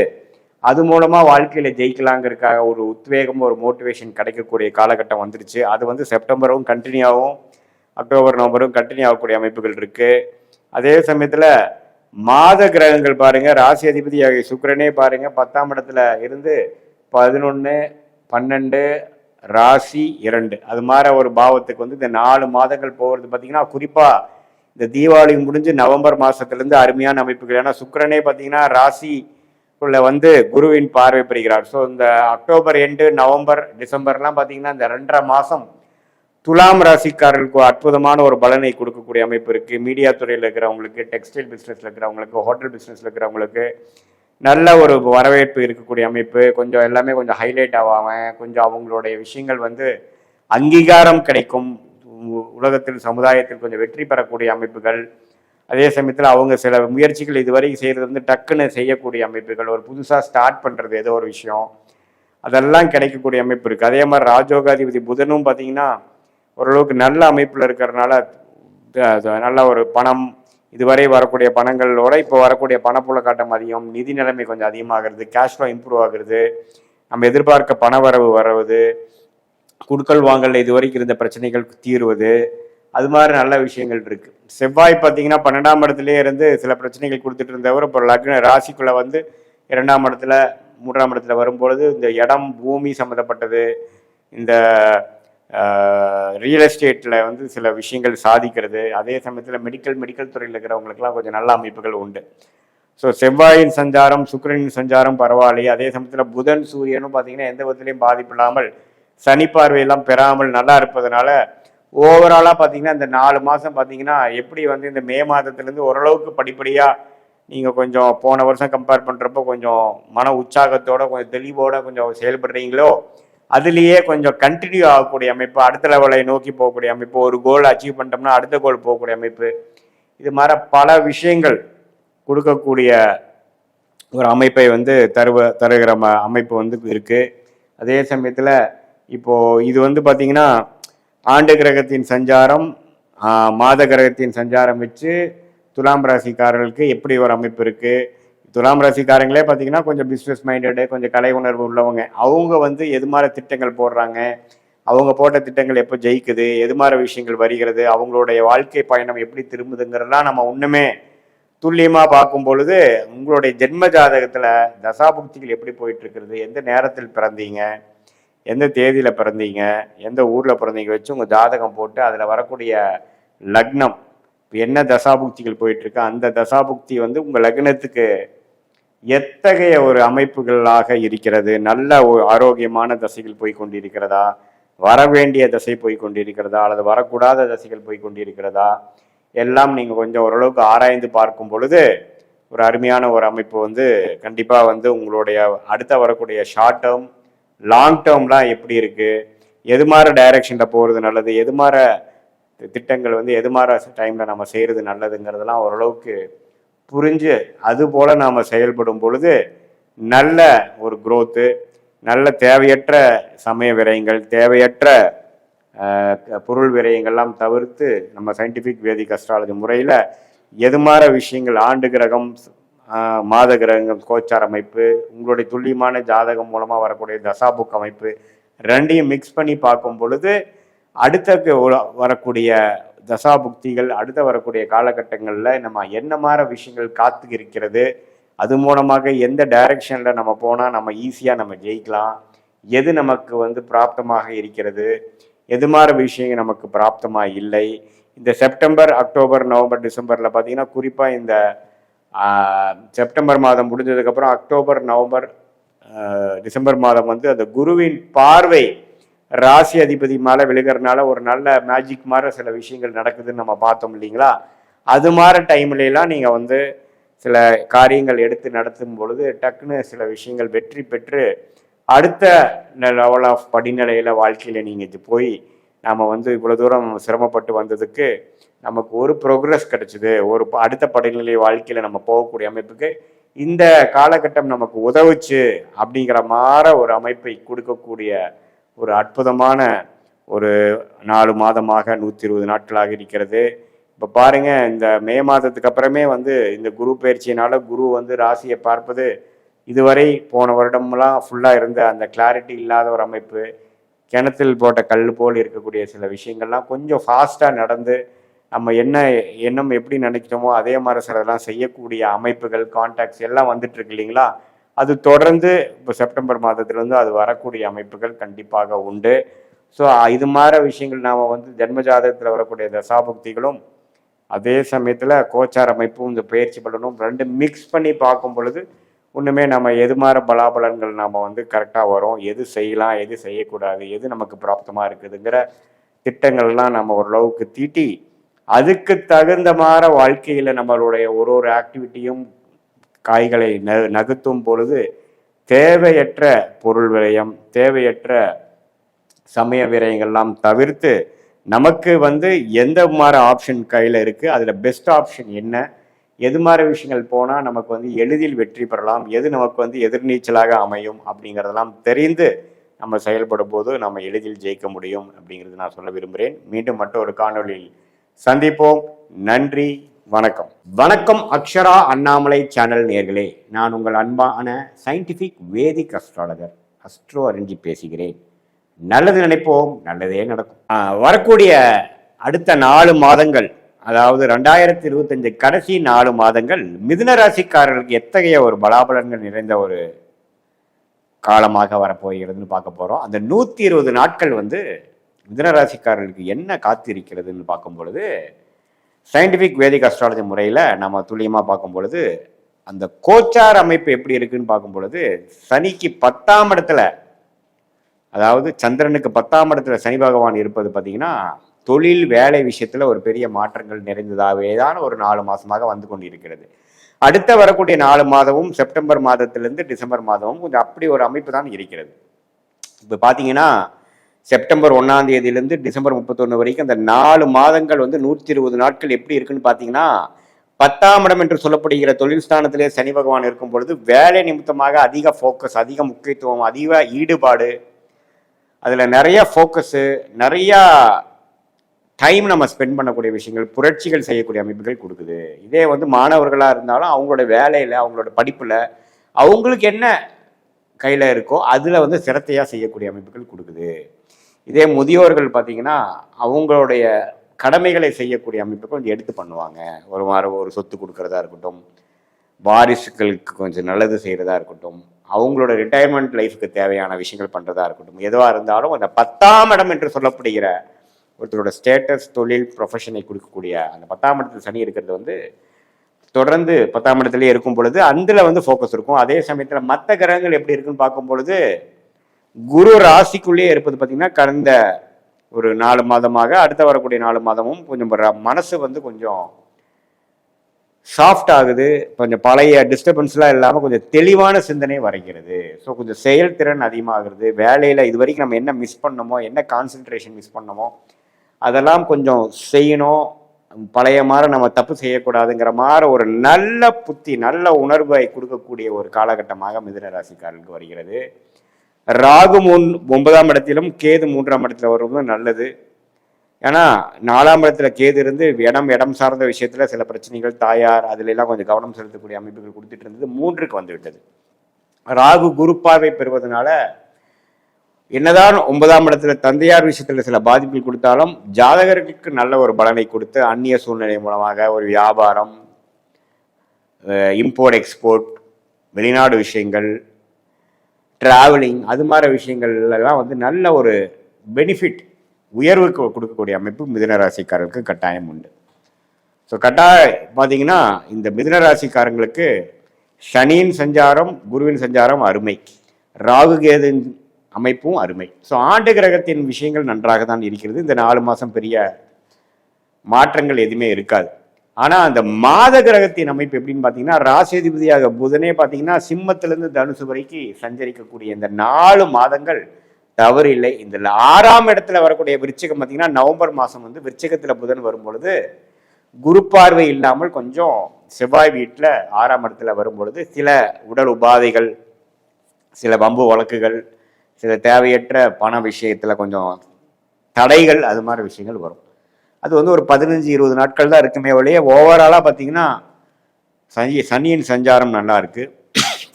அது மூலமாக வாழ்க்கையில் ஜெயிக்கலாங்கிறதுக்காக ஒரு உத்வேகம், ஒரு மோட்டிவேஷன் கிடைக்கக்கூடிய காலகட்டம் வந்துருச்சு. அது வந்து செப்டம்பரும் கண்டினியூ ஆகும், அக்டோபர் நவம்பரும் கண்டினியூ ஆகக்கூடிய அமைப்புகள் இருக்குது. அதே சமயத்தில் மாத கிரகங்கள் பாருங்கள், ராசி அதிபதி சுக்கிரனே பாருங்கள் 10ஆம் இடத்துல இருந்து 11, 12, ராசி 2 அது மாதிரி ஒரு பாவத்துக்கு வந்து இந்த 4 மாதங்கள் போகிறது பார்த்தீங்கன்னா, குறிப்பாக இந்த தீபாவளி முடிஞ்சு நவம்பர் மாதத்துலேருந்து அருமையான அமைப்புகள். ஏன்னா சுக்கிரனே பார்த்தீங்கன்னா ராசிக்குள்ள வந்து குருவின் பார்வை பெறுகிறார். ஸோ இந்த அக்டோபர் எண்டு, நவம்பர், டிசம்பர்லாம் பார்த்தீங்கன்னா இந்த 2.5 மாதம் துலாம் ராசிக்காரர்களுக்கு அற்புதமான ஒரு பலனை கொடுக்கக்கூடிய அமைப்பு இருக்குது. மீடியா துறையில் இருக்கிறவங்களுக்கு, டெக்ஸ்டைல் பிஸ்னஸில் இருக்கிறவங்களுக்கு, ஹோட்டல் பிஸ்னஸில் இருக்கிறவங்களுக்கு நல்ல ஒரு வரவேற்பு இருக்கக்கூடிய அமைப்பு. கொஞ்சம் எல்லாமே கொஞ்சம் ஹைலைட் ஆகாமல் கொஞ்சம் அவங்களுடைய விஷயங்கள் வந்து அங்கீகாரம் கிடைக்கும், உலகத்தில் சமுதாயத்தில் கொஞ்சம் வெற்றி பெறக்கூடிய அமைப்புகள். அதே சமயத்தில் அவங்க சில முயற்சிகள் இதுவரை செய்கிறது வந்து டக்குன்னு செய்யக்கூடிய அமைப்புகள், ஒரு புதுசாக ஸ்டார்ட் பண்ணுறது ஏதோ ஒரு விஷயம், அதெல்லாம் கிடைக்கக்கூடிய அமைப்பு இருக்குது. அதே மாதிரி ராஜோகாதிபதி புதனும் பார்த்தீங்கன்னா ஓரளவுக்கு நல்ல அமைப்பில் இருக்கிறதுனால நல்ல ஒரு பணம், இதுவரை வரக்கூடிய பணங்களோட இப்போ வரக்கூடிய பணப்புழக்காட்டம் அதிகம், நிதி நிலைமை கொஞ்சம் அதிகமாகிறது, கேஷ் ஃப்ளோ இம்ப்ரூவ் ஆகுறது, நம்ம எதிர்பார்க்க பண வரவு வருவது, குடுக்கல் வாங்கல இதுவரைக்கும் இருந்த பிரச்சனைகள் தீர்வது, அது மாதிரி நல்ல விஷயங்கள் இருக்கு. செவ்வாய் பார்த்தீங்கன்னா 12ஆம் இடத்துலயே இருந்து சில பிரச்சனைகள் கொடுத்துட்டு இருந்தவர் இப்போ லக்ன ராசிக்குள்ள வந்து 2ஆம் இடத்துல 3ஆம் இடத்துல வரும்பொழுது இந்த இடம் பூமி சம்மந்தப்பட்டது, இந்த ரியல் எஸ்டேட்டில் வந்து சில விஷயங்கள் சாதிக்கிறது, அதே சமயத்தில் மெடிக்கல் துறையில் இருக்கிறவங்களுக்குலாம் கொஞ்சம் நல்ல அமைப்புகள் உண்டு. ஸோ செவ்வாயின் சஞ்சாரம் சுக்கிரனின் சஞ்சாரம் பரவாயில்லையே, அதே சமயத்தில் புதன் சூரியனும் பார்த்தீங்கன்னா எந்த விதத்துலையும் பாதிப்பு இல்லாமல் சனி பார்வையெல்லாம் பெறாமல் நல்லா இருப்பதனால ஓவராலாக பார்த்தீங்கன்னா இந்த 4 மாதம் பார்த்தீங்கன்னா எப்படி வந்து இந்த மே மாதத்துலேருந்து ஓரளவுக்கு படிப்படியாக நீங்கள் கொஞ்சம் போன வருஷம் கம்பேர் பண்ணுறப்போ கொஞ்சம் மன உற்சாகத்தோட கொஞ்சம் தெளிவோட கொஞ்சம் செயல்படுறீங்களோ அதுலேயே கொஞ்சம் கண்டினியூ ஆகக்கூடிய அமைப்பு, அடுத்த லெவலை நோக்கி போகக்கூடிய அமைப்பு, ஒரு கோல் அச்சீவ் பண்ணிட்டோம்னா அடுத்த கோல் போகக்கூடிய அமைப்பு, இது மாதிரி பல விஷயங்கள் கொடுக்கக்கூடிய ஒரு அமைப்பை வந்து தருகிற அமைப்பு வந்து இருக்கு. அதே சமயத்தில் இப்போ இது வந்து பார்த்தீங்கன்னா ஆண்டு கிரகத்தின் சஞ்சாரம் மாத கிரகத்தின் சஞ்சாரம் வச்சு துலாம் ராசிக்காரர்களுக்கு எப்படி ஒரு அமைப்பு இருக்கு. துலாம் ராசிக்காரங்களே பார்த்தீங்கன்னா கொஞ்சம் பிஸ்னஸ் மைண்டடு, கொஞ்சம் கலை உணர்வு உள்ளவங்க, அவங்க வந்து எது மாதிரி திட்டங்கள் போடுறாங்க, அவங்க போட்ட திட்டங்கள் எப்போ ஜெயிக்குது, எது மாதிரி விஷயங்கள் வருகிறது, அவங்களுடைய வாழ்க்கை பயணம் எப்படி திரும்புதுங்கிறதெல்லாம் நம்ம ஒன்றுமே துல்லியமாக பார்க்கும் பொழுது உங்களுடைய ஜென்ம ஜாதகத்தில் தசாபுக்திகள் எப்படி போயிட்டு இருக்கிறது, எந்த நேரத்தில் பிறந்தீங்க, எந்த தேதியில் பிறந்தீங்க, எந்த ஊரில் பிறந்தீங்க வச்சு உங்கள் ஜாதகம் போட்டு அதில் வரக்கூடிய லக்னம் என்ன தசாபுக்திகள் போயிட்டுருக்கு, அந்த தசாபுக்தி வந்து உங்கள் லக்னத்துக்கு எத்தகைய ஒரு அமைப்புகளாக இருக்கிறது, நல்ல ஒரு ஆரோக்கியமான தசைகள் போய் கொண்டிருக்கிறதா, வர வேண்டிய தசை போய் கொண்டிருக்கிறதா, அல்லது வரக்கூடாத தசைகள் போய் கொண்டிருக்கிறதா, எல்லாம் நீங்கள் கொஞ்சம் ஓரளவுக்கு ஆராய்ந்து பார்க்கும் பொழுது ஒரு அருமையான ஒரு அமைப்பு வந்து கண்டிப்பாக வந்து உங்களுடைய அடுத்த வரக்கூடிய ஷார்ட் டேர்ம் லாங் டேர்ம்லாம் எப்படி இருக்குது, எது மாதிரி டைரக்ஷனில் போகிறது நல்லது, எது மாதிரி திட்டங்கள் வந்து எது மாதிரி டைமில் நம்ம செய்கிறது நல்லதுங்கிறதெல்லாம் ஓரளவுக்கு புரிஞ்சு அது போல் நாம் செயல்படும் பொழுது நல்ல ஒரு குரோத்து, நல்ல தேவையற்ற சமய விரயங்கள், தேவையற்ற பொருள் விரயங்கள்லாம் தவிர்த்து நம்ம சயின்டிஃபிக் வேதிக் அஸ்ட்ராலஜி முறையில் எது மாதிரி விஷயங்கள் ஆண்டு கிரகம் மாத கிரகம் கோச்சார் அமைப்பு உங்களுடைய துல்லியமான ஜாதகம் மூலமாக வரக்கூடிய தசாபுக் அமைப்பு ரெண்டையும் மிக்ஸ் பண்ணி பார்க்கும் பொழுது அடுத்த வரக்கூடிய தசாபுக்திகள் அடுத்த வரக்கூடிய காலகட்டங்களில் நம்ம என்ன மாதிரி விஷயங்கள் காத்து இருக்கிறது, அது மூலமாக எந்த டைரக்ஷனில் நம்ம போனால் நம்ம ஈஸியாக நம்ம ஜெயிக்கலாம், எது நமக்கு வந்து பிராப்தமாக இருக்கிறது, எது மாதிரி விஷயங்கள் நமக்கு பிராப்தமாக இல்லை. இந்த செப்டம்பர் அக்டோபர் நவம்பர் டிசம்பரில் பார்த்தீங்கன்னா குறிப்பாக இந்த செப்டம்பர் மாதம் முடிஞ்சதுக்கப்புறம் அக்டோபர் நவம்பர் டிசம்பர் மாதம் வந்து அந்த குருவின் பார்வை ராசி அதிபதி மேலே விழுகிறதுனால ஒரு நல்ல மேஜிக் மாதிரி சில விஷயங்கள் நடக்குதுன்னு நம்ம பார்த்தோம் இல்லைங்களா. அது மாதிரி டைம்லாம் நீங்கள் வந்து சில காரியங்கள் எடுத்து நடத்தும் பொழுது டக்குன்னு சில விஷயங்கள் வெற்றி பெற்று அடுத்த லெவல் ஆஃப் படிநிலையில் வாழ்க்கையில் நீங்கள் போய் நாம் வந்து இவ்வளோ தூரம் சிரமப்பட்டு வந்ததுக்கு நமக்கு ஒரு ப்ரோக்ரஸ் கிடைச்சிது, ஒரு அடுத்த படிநிலை வாழ்க்கையில் நம்ம போகக்கூடிய அமைப்புக்கு இந்த காலகட்டம் நமக்கு உதவுச்சு அப்படிங்கிற மாதிரி ஒரு அமைப்பை கொடுக்கக்கூடிய ஒரு அற்புதமான ஒரு 4 மாதமாக 120 நாட்களாக இருக்கிறது. இப்போ பாருங்க, இந்த மே மாதத்துக்கு அப்புறமே வந்து இந்த குரு பயிற்சியினால குரு வந்து ராசியை பார்ப்பது இதுவரை போன வருடம்லாம் ஃபுல்லாக இருந்த அந்த கிளாரிட்டி இல்லாத ஒரு அமைப்பு, கிணத்தில் போட்ட கல் போல் இருக்கக்கூடிய சில விஷயங்கள்லாம் கொஞ்சம் ஃபாஸ்ட்டாக நடந்து நம்ம எண்ணம் எப்படி நினைக்கிறோமோ அதே மாதிரி சிலதெல்லாம் செய்யக்கூடிய அமைப்புகள் கான்டாக்ட்ஸ் எல்லாம் வந்துட்டு இருக்கு இல்லைங்களா. அது தொடர்ந்து இப்போ செப்டம்பர் மாதத்துலேருந்து அது வரக்கூடிய அமைப்புகள் கண்டிப்பாக உண்டு. ஸோ இது மாதிரி விஷயங்கள் நாம் வந்து ஜென்ம ஜாதகத்தில் வரக்கூடிய தசாபுக்திகளும் அதே சமயத்தில் கோச்சார் அமைப்பும் இந்த பயிற்சி பலனும் ரெண்டு மிக்ஸ் பண்ணி பார்க்கும் பொழுது ஒன்றுமே நம்ம எது மாதிரி பலாபலன்கள் நாம் வந்து கரெக்டாக வரும், எது செய்யலாம் எது செய்யக்கூடாது, எது நமக்கு பிராப்தமாக இருக்குதுங்கிற திட்டங்கள்லாம் நம்ம ஓரளவுக்கு தீட்டி அதுக்கு தகுந்த மாதிரி வாழ்க்கையில் நம்மளுடைய ஒரு ஆக்டிவிட்டியும் காய்களை நகர்த்தும் பொழுது தேவையற்ற பொருள் விரயம் தேவையற்ற சமய விரயங்கள்லாம் தவிர்த்து நமக்கு வந்து எந்த மாதிரி ஆப்ஷன் கையில் இருக்குது, அதில் பெஸ்ட் ஆப்ஷன் என்ன, எது மாதிரி விஷயங்கள் போனால் நமக்கு வந்து எளிதில் வெற்றி பெறலாம், எது நமக்கு வந்து எதிர்நீச்சலாக அமையும் அப்படிங்கிறதெல்லாம் தெரிந்து நம்ம செயல்படும் போது நம்ம எளிதில் ஜெயிக்க முடியும் அப்படிங்கிறது நான் சொல்ல விரும்புகிறேன். மீண்டும் மற்றொரு காணொலியில் சந்திப்போம். நன்றி, வணக்கம். வணக்கம் அக்ஷரா அண்ணாமலை சேனல் நேர்களே, நான் உங்கள் அன்பான சயின்டிஃபிக் வேதிக் அஸ்ட்ராலஜர் அஸ்ட்ரோ அரஞ்சி பேசுகிறேன். நல்லது நினைப்போம், நல்லதே நடக்கும். வரக்கூடிய அடுத்த 4 மாதங்கள், அதாவது 2025 கடைசி 4 மாதங்கள் மிதுன ராசிக்காரர்களுக்கு எத்தகைய ஒரு பலாபலன்கள் நிறைந்த ஒரு காலமாக வரப்போகிறதுன்னு பார்க்க போகிறோம். அந்த 120 நாட்கள் மிதுன ராசிக்காரர்களுக்கு என்ன காத்திருக்கிறதுன்னு பார்க்கும் பொழுது, சயின்டிஃபிக் வேதிக் அஸ்ட்ராலஜி முறையில் நம்ம துல்லியமாக பார்க்கும் பொழுது அந்த கோச்சார் அமைப்பு எப்படி இருக்குன்னு பார்க்கும் பொழுது, சனிக்கு 10ஆம் இடத்துல, அதாவது சந்திரனுக்கு 10ஆம் இடத்துல சனி பகவான் இருப்பது பார்த்தீங்கன்னா தொழில் வேலை விஷயத்தில் ஒரு பெரிய மாற்றங்கள் நிறைந்ததாகவே தான் ஒரு 4 மாதமாக வந்து கொண்டிருக்கிறது. அடுத்த வரக்கூடிய 4 மாதமும் செப்டம்பர் மாதத்திலிருந்து டிசம்பர் மாதமும் கொஞ்சம் அப்படி ஒரு அமைப்பு தான் இருக்கிறது. இப்போ பார்த்தீங்கன்னா செப்டம்பர் 1ஆம் தேதியிலிருந்து டிசம்பர் 31 வரைக்கும் அந்த 4 மாதங்கள் 120 நாட்கள் எப்படி இருக்குன்னு பார்த்தீங்கன்னா, 10ஆம் இடம் என்று சொல்லப்படுகிற தொழில் ஸ்தானத்திலே சனி பகவான் இருக்கும் பொழுது வேலை நிமித்தமாக அதிக ஃபோக்கஸ், அதிக முக்கியத்துவம், அதிக ஈடுபாடு, அதில் நிறைய ஃபோக்கஸு, நிறையா டைம் நம்ம ஸ்பெண்ட் பண்ணக்கூடிய விஷயங்கள், புரட்சிகள் செய்யக்கூடிய அமைப்புகள் கொடுக்குது. இதே மாணவர்களாக இருந்தாலும் அவங்களோட வேலையில், அவங்களோட படிப்பில் அவங்களுக்கு என்ன கையில் இருக்கோ அதில் சிரத்தையாக செய்யக்கூடிய அமைப்புகள் கொடுக்குது. இதே முதியோர்கள் பார்த்தீங்கன்னா அவங்களுடைய கடமைகளை செய்யக்கூடிய அமைப்புகள் கொஞ்சம் எடுத்து பண்ணுவாங்க. ஒரு சொத்து கொடுக்கறதா இருக்கட்டும், வாரிசுகளுக்கு கொஞ்சம் நல்லது செய்கிறதா இருக்கட்டும், அவங்களோட ரிட்டையர்மெண்ட் லைஃபுக்கு தேவையான விஷயங்கள் பண்ணுறதா இருக்கட்டும், எதுவாக இருந்தாலும் அந்த 10ஆம் இடம் என்று சொல்லப்படுகிற ஒருத்தரோட ஸ்டேட்டஸ், தொழில், ப்ரொஃபஷனை கொடுக்கக்கூடிய அந்த 10ஆம் இடத்துல சனி இருக்கிறது தொடர்ந்து 10ஆம் இடத்துலேயே இருக்கும் பொழுது அதில் ஃபோக்கஸ் இருக்கும். அதே சமயத்தில் மற்ற கிரகங்கள் எப்படி இருக்குன்னு பார்க்கும் பொழுது குரு ராசிக்குள்ளேயே இருப்பது பார்த்தீங்கன்னா கடந்த ஒரு 4 மாதமாக, அடுத்த வரக்கூடிய 4 மாதமும் கொஞ்சம் மனசு கொஞ்சம் சாஃப்ட் ஆகுது, கொஞ்சம் பழைய டிஸ்டர்பன்ஸ்லாம் இல்லாமல் கொஞ்சம் தெளிவான சிந்தனை வரைகிறது. ஸோ கொஞ்சம் செயல்திறன் அதிகமாகிறது. வேலையில் இது வரைக்கும் நம்ம என்ன மிஸ் பண்ணோமோ, என்ன கான்சென்ட்ரேஷன் மிஸ் பண்ணோமோ அதெல்லாம் கொஞ்சம் செய்யணும். பழைய மாதிரி நம்ம தப்பு செய்யக்கூடாதுங்கிற மாதிரி ஒரு நல்ல புத்தி, நல்ல உணர்வை கொடுக்கக்கூடிய ஒரு காலகட்டமாக மிதுன ராசிக்காரர்களுக்கு வருகிறது. ராகு 9ஆம் இடத்திலும் கேது 3ஆம் இடத்துல வருவது நல்லது. ஏன்னா 4ஆம் இடத்துல கேது இருந்து இடம் சார்ந்த விஷயத்துல சில பிரச்சனைகள், தாயார், அதுல எல்லாம் கொஞ்சம் கவனம் செலுத்தக்கூடிய அமைப்புகள் கொடுத்துட்டு இருந்தது. 3க்கு வந்து விட்டது. ராகு குரு பார்வை பெறுவதனால என்னதான் 9ஆம் இடத்துல தந்தையார் விஷயத்துல சில பாதிப்புகள் கொடுத்தாலும் ஜாதகர்களுக்கு நல்ல ஒரு பலனை கொடுத்து அந்நிய சூழ்நிலை மூலமாக ஒரு வியாபாரம், இம்போர்ட் எக்ஸ்போர்ட், வெளிநாடு விஷயங்கள், டிராவலிங், அது மாதிரி விஷயங்கள் எல்லாம் நல்ல ஒரு பெனிஃபிட், உயர்வுக்கு கொடுக்கக்கூடிய அமைப்பு மிதுன ராசிக்காரர்களுக்கு கட்டாயம் உண்டு. ஸோ கட்டாயம் பார்த்தீங்கன்னா இந்த மிதுன ராசிக்காரங்களுக்கு சனியின் சஞ்சாரம், குருவின் சஞ்சாரம் அருமை, ராகு கேது அமைப்பும் அருமை. ஸோ ஆண்டு கிரகத்தின் விஷயங்கள் நன்றாக தான் இருக்கிறது. இந்த 4 மாதம் பெரிய மாற்றங்கள் எதுவுமே இருக்காது. ஆனால் அந்த மாத கிரகத்தின் அமைப்பு எப்படின்னு பார்த்தீங்கன்னா, ராசிதிபதியாக புதனே பார்த்தீங்கன்னா சிம்மத்திலிருந்து தனுசு வரைக்கும் சஞ்சரிக்கக்கூடிய இந்த 4 மாதங்கள் தவறு இல்லை. இந்த 6ஆம் இடத்துல வரக்கூடிய விருச்சிகம் பார்த்தீங்கன்னா நவம்பர் மாதம் விருச்சிகத்தில் புதன் வரும் பொழுது குரு பார்வை இல்லாமல் கொஞ்சம் செவ்வாய் வீட்டில் 6ஆம் இடத்துல வரும் பொழுது சில உடல் உபாதைகள், சில வம்பு வழக்குகள், சில தேவையற்ற பண விஷயத்தில் கொஞ்சம் தடைகள், அது மாதிரி விஷயங்கள் வரும். அது ஒரு 15-20 நாட்கள் தான் இருக்குமே ஒழிய ஓவராலாக பார்த்தீங்கன்னா சனியின் சஞ்சாரம் நல்லா இருக்கு.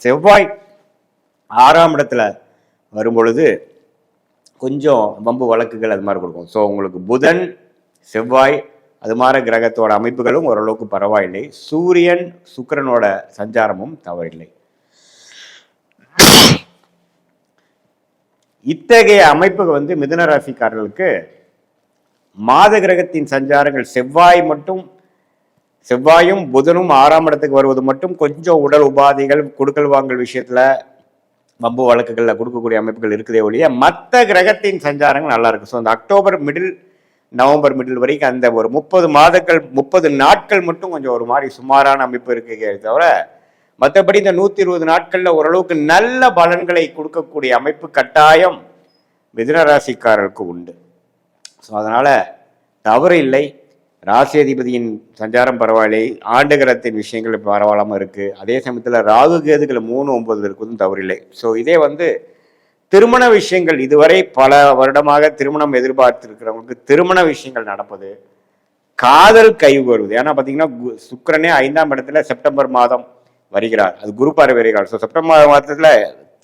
செவ்வாய் 6ஆம் இடத்துல வரும் பொழுது கொஞ்சம் வம்பு வழக்குகள் அது மாதிரி கொடுக்கும். ஸோ உங்களுக்கு புதன், செவ்வாய் அது மாதிரி கிரகத்தோட அமைப்புகளும் ஓரளவுக்கு பரவாயில்லை. சூரியன், சுக்கிரனோட சஞ்சாரமும் தவறில்லை. இத்தகைய அமைப்பு மிதுன ராசிக்காரர்களுக்கு மாத கிரகத்தின் சஞ்சாரங்கள் செவ்வாயும் புதனும் 6ஆம் இடத்துக்கு வருவது மட்டும் கொஞ்சம் உடல் உபாதைகள், கொடுக்கல் வாங்கல் விஷயத்துல வம்பு வழக்குகளில் கொடுக்கக்கூடிய அமைப்புகள் இருக்குதே ஒழிய மற்ற கிரகத்தின் சஞ்சாரங்கள் நல்லா இருக்கு. ஸோ அந்த அக்டோபர் மிடில், நவம்பர் மிடில் வரைக்கும் அந்த ஒரு 30 நாட்கள் மட்டும் கொஞ்சம் ஒரு மாதிரி சுமாரான அமைப்பு இருக்கு தவிர மற்றபடி இந்த 120 நாட்களில் ஓரளவுக்கு நல்ல பலன்களை கொடுக்கக்கூடிய அமைப்பு கட்டாயம் மிதுன ராசிக்காரருக்கு உண்டு. ஸோ அதனால் தவறு இல்லை. ராசி அதிபதியின் சஞ்சாரம் பரவாயில்லை, ஆண்டு கிரகத்தின் விஷயங்கள் பரவாயில்லாமல் இருக்குது. அதே சமயத்தில் ராகு கேதுகளை 3, 9 இருக்குதும் தவறில்லை. ஸோ இதே திருமண விஷயங்கள் இதுவரை பல வருடமாக திருமணம் எதிர்பார்த்திருக்கிறவங்களுக்கு திருமண விஷயங்கள் நடப்பது, காதல் கை வருவது. ஏன்னா பார்த்தீங்கன்னா சுக்கிரனே 5ஆம் இடத்துல செப்டம்பர் மாதம் வருகிறார். அது குரு பார்வை வருகிறார். ஸோ செப்டம்பர் மாதத்துல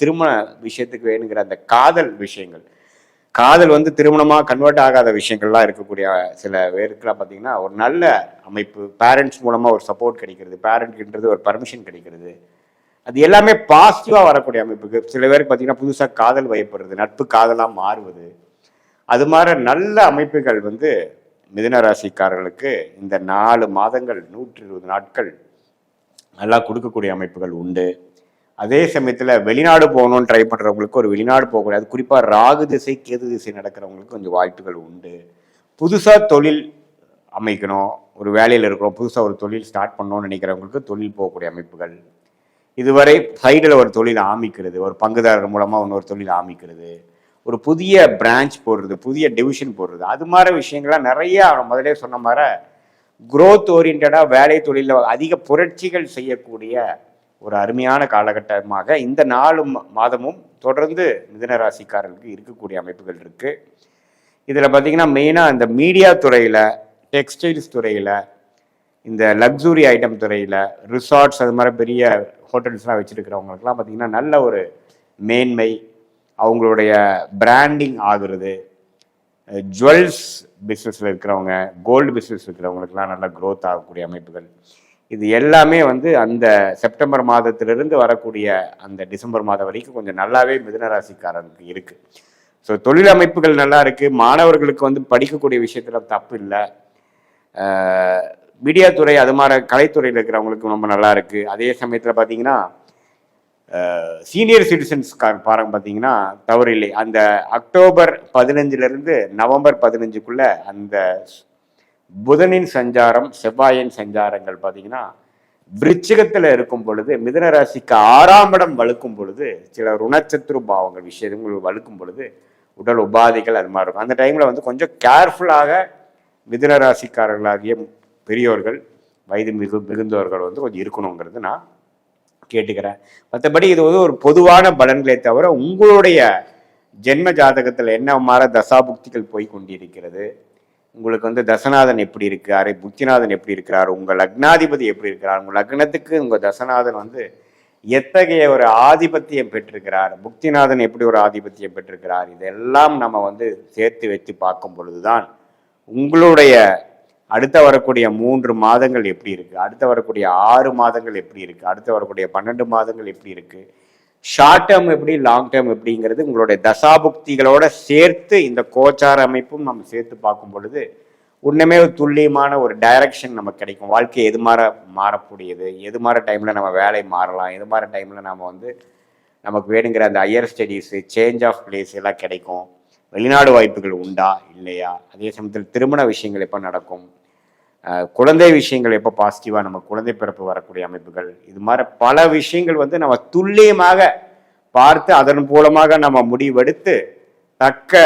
திருமண விஷயத்துக்கு வேணுங்கிற அந்த காதல் விஷயங்கள், காதல் வந்து திருமணமாக கன்வெர்ட் ஆகாத விஷயங்கள்லாம் இருக்கக்கூடிய சில பேருக்குலாம் பார்த்தீங்கன்னா ஒரு நல்ல அமைப்பு, பேரண்ட்ஸ் மூலமாக ஒரு சப்போர்ட் கிடைக்கிறது, பேரண்ட்ன்றது ஒரு பர்மிஷன் கிடைக்கிறது, அது எல்லாமே பாசிட்டிவாக வரக்கூடிய அமைப்புக்கு. சில பேருக்கு பார்த்தீங்கன்னா புதுசாக காதல் வயப்படுறது, நட்பு காதலாக மாறுவது, அது மாதிரி நல்ல அமைப்புகள் வந்து மிதுன ராசிக்காரர்களுக்கு இந்த 4 மாதங்கள் 120 நாட்கள் நல்லா கொடுக்கக்கூடிய அமைப்புகள் உண்டு. அதே சமயத்தில் வெளிநாடு போகணும்னு ட்ரை பண்ணுறவங்களுக்கு ஒரு வெளிநாடு போகக்கூடாது. குறிப்பாக ராகு திசை கேது திசை நடக்கிறவங்களுக்கு கொஞ்சம் வாய்ப்புகள் உண்டு. புதுசாக தொழில் அமைக்கணும், ஒரு வேலையில் இருக்கிறோம், புதுசாக ஒரு தொழில் ஸ்டார்ட் பண்ணணும்னு நினைக்கிறவங்களுக்கு தொழில் போகக்கூடிய அமைப்புகள், இதுவரை சைடில் ஒரு தொழில் ஆரம்பிக்கிறது, ஒரு பங்குதாரர் மூலமாக இன்னொரு தொழில் ஆரம்பிக்கிறது, ஒரு புதிய பிரான்ச் போடுறது, புதிய டிவிஷன் போடுறது, அது மாதிரி விஷயங்கள்லாம் நிறைய முதலே சொன்ன மாதிரி குரோத் ஓரியன்டாக வேலை தொழிலில் அதிக புரட்சிகள் செய்யக்கூடிய ஒரு அருமையான காலகட்டமாக இந்த 4 மாதமும் தொடர்ந்து மிதுன ராசிக்காரர்களுக்கு இருக்கக்கூடிய அமைப்புகள் இருக்கு. இதில் பார்த்தீங்கன்னா மெயினாக இந்த மீடியா துறையில், டெக்ஸ்டைல்ஸ் துறையில், இந்த லக்ஸுரி ஐட்டம் துறையில், ரிசார்ட்ஸ், அது மாதிரி பெரிய ஹோட்டல்ஸ்லாம் வச்சுருக்கிறவங்களுக்குலாம் பார்த்தீங்கன்னா நல்ல ஒரு மேன்மை, அவங்களுடைய பிராண்டிங் ஆகுறது, ஜுவல்ஸ் பிஸ்னஸில் இருக்கிறவங்க, கோல்டு பிஸ்னஸ் இருக்கிறவங்களுக்குலாம் நல்ல க்ரோத் ஆகக்கூடிய அமைப்புகள், இது எல்லாமே வந்து அந்த செப்டம்பர் மாதத்திலிருந்து வரக்கூடிய அந்த டிசம்பர் மாதம் வரைக்கும் கொஞ்சம் நல்லாவே மிதுன ராசிக்காரருக்கு இருக்குது. ஸோ தொழில் அமைப்புகள் நல்லா இருக்குது. மாணவர்களுக்கு வந்து படிக்கக்கூடிய விஷயத்தில் தப்பு இல்லை. மீடியா துறை, அது மாதிரி கலைத்துறையில் இருக்கிறவங்களுக்கு ரொம்ப நல்லா இருக்குது. அதே சமயத்தில் பார்த்தீங்கன்னா சீனியர் சிட்டிசன்ஸ்கார் பாருங்க பார்த்தீங்கன்னா தவறு இல்லை. அந்த அக்டோபர் 15லேருந்து நவம்பர் 15க்குள்ள அந்த புதனின் சஞ்சாரம், செவ்வாயின் சஞ்சாரங்கள் பார்த்தீங்கன்னா விருச்சிகத்தில் இருக்கும் பொழுது, மிதுன ராசிக்கு 6ஆம் இடம் வலுக்கும் பொழுது, சில ருணச்சத்ரு பாவங்கள் விஷயங்கள் வலுக்கும் பொழுது உடல் உபாதைகள் அது மாதிரி இருக்கும். அந்த டைமில் வந்து கொஞ்சம் கேர்ஃபுல்லாக மிதுன ராசிக்காரர்களாகிய பெரியோர்கள், வயது மிகுந்தவர்கள் வந்து கொஞ்சம் இருக்கணுங்கிறது நான் கேட்டுக்கிறேன். மற்றபடி இது வந்து ஒரு பொதுவான பலன்களை தவிர உங்களுடைய ஜென்ம ஜாதகத்தில் என்ன மாற தசாபுக்திகள் போய் கொண்டிருக்கிறது, உங்களுக்கு வந்து தசநாதன் எப்படி இருக்காரு, புத்திநாதன் எப்படி இருக்கிறார், உங்கள் லக்னாதிபதி எப்படி இருக்கிறார், உங்கள் லக்னத்துக்கு உங்கள் தசநாதன் வந்து எத்தகைய ஒரு ஆதிபத்தியம் பெற்றிருக்கிறார், புக்திநாதன் எப்படி ஒரு ஆதிபத்தியம் பெற்றிருக்கிறார், இதெல்லாம் நம்ம வந்து சேர்த்து வச்சு பார்க்கும் பொழுதுதான் உங்களுடைய அடுத்த வரக்கூடிய 3 மாதங்கள் எப்படி இருக்குது, அடுத்த வரக்கூடிய 6 மாதங்கள் எப்படி இருக்குது, அடுத்த வரக்கூடிய 12 மாதங்கள் எப்படி இருக்குது, ஷார்ட் டேர்ம் எப்படி, லாங் டேர்ம் எப்படிங்கிறது உங்களுடைய தசாபுக்திகளோட சேர்த்து இந்த கோச்சார அமைப்பும் நம்ம சேர்த்து பார்க்கும் பொழுது ஒன்றுமே ஒரு துல்லியமான ஒரு டைரக்ஷன் நமக்கு கிடைக்கும். வாழ்க்கை எது மாதிரி மாறக்கூடியது, எது மாதிரி டைமில் நம்ம வேலை மாறலாம், எது மாதிரி டைமில் நம்ம வந்து நமக்கு வேணுங்கிற அந்த higher studies, change of place எல்லாம் கிடைக்கும். வெளிநாடு வாய்ப்புகள் உண்டா இல்லையா, அதே சமயத்தில் திருமண விஷயங்கள் எப்போ நடக்கும், குழந்தை விஷயங்கள் எப்போ பாசிட்டிவாக நம்ம குழந்தை பிறப்பு வரக்கூடிய அமைப்புகள், இது மாதிரி பல விஷயங்கள் வந்து நம்ம துல்லியமாக பார்த்து அதன் மூலமாக நம்ம முடிவெடுத்து தக்க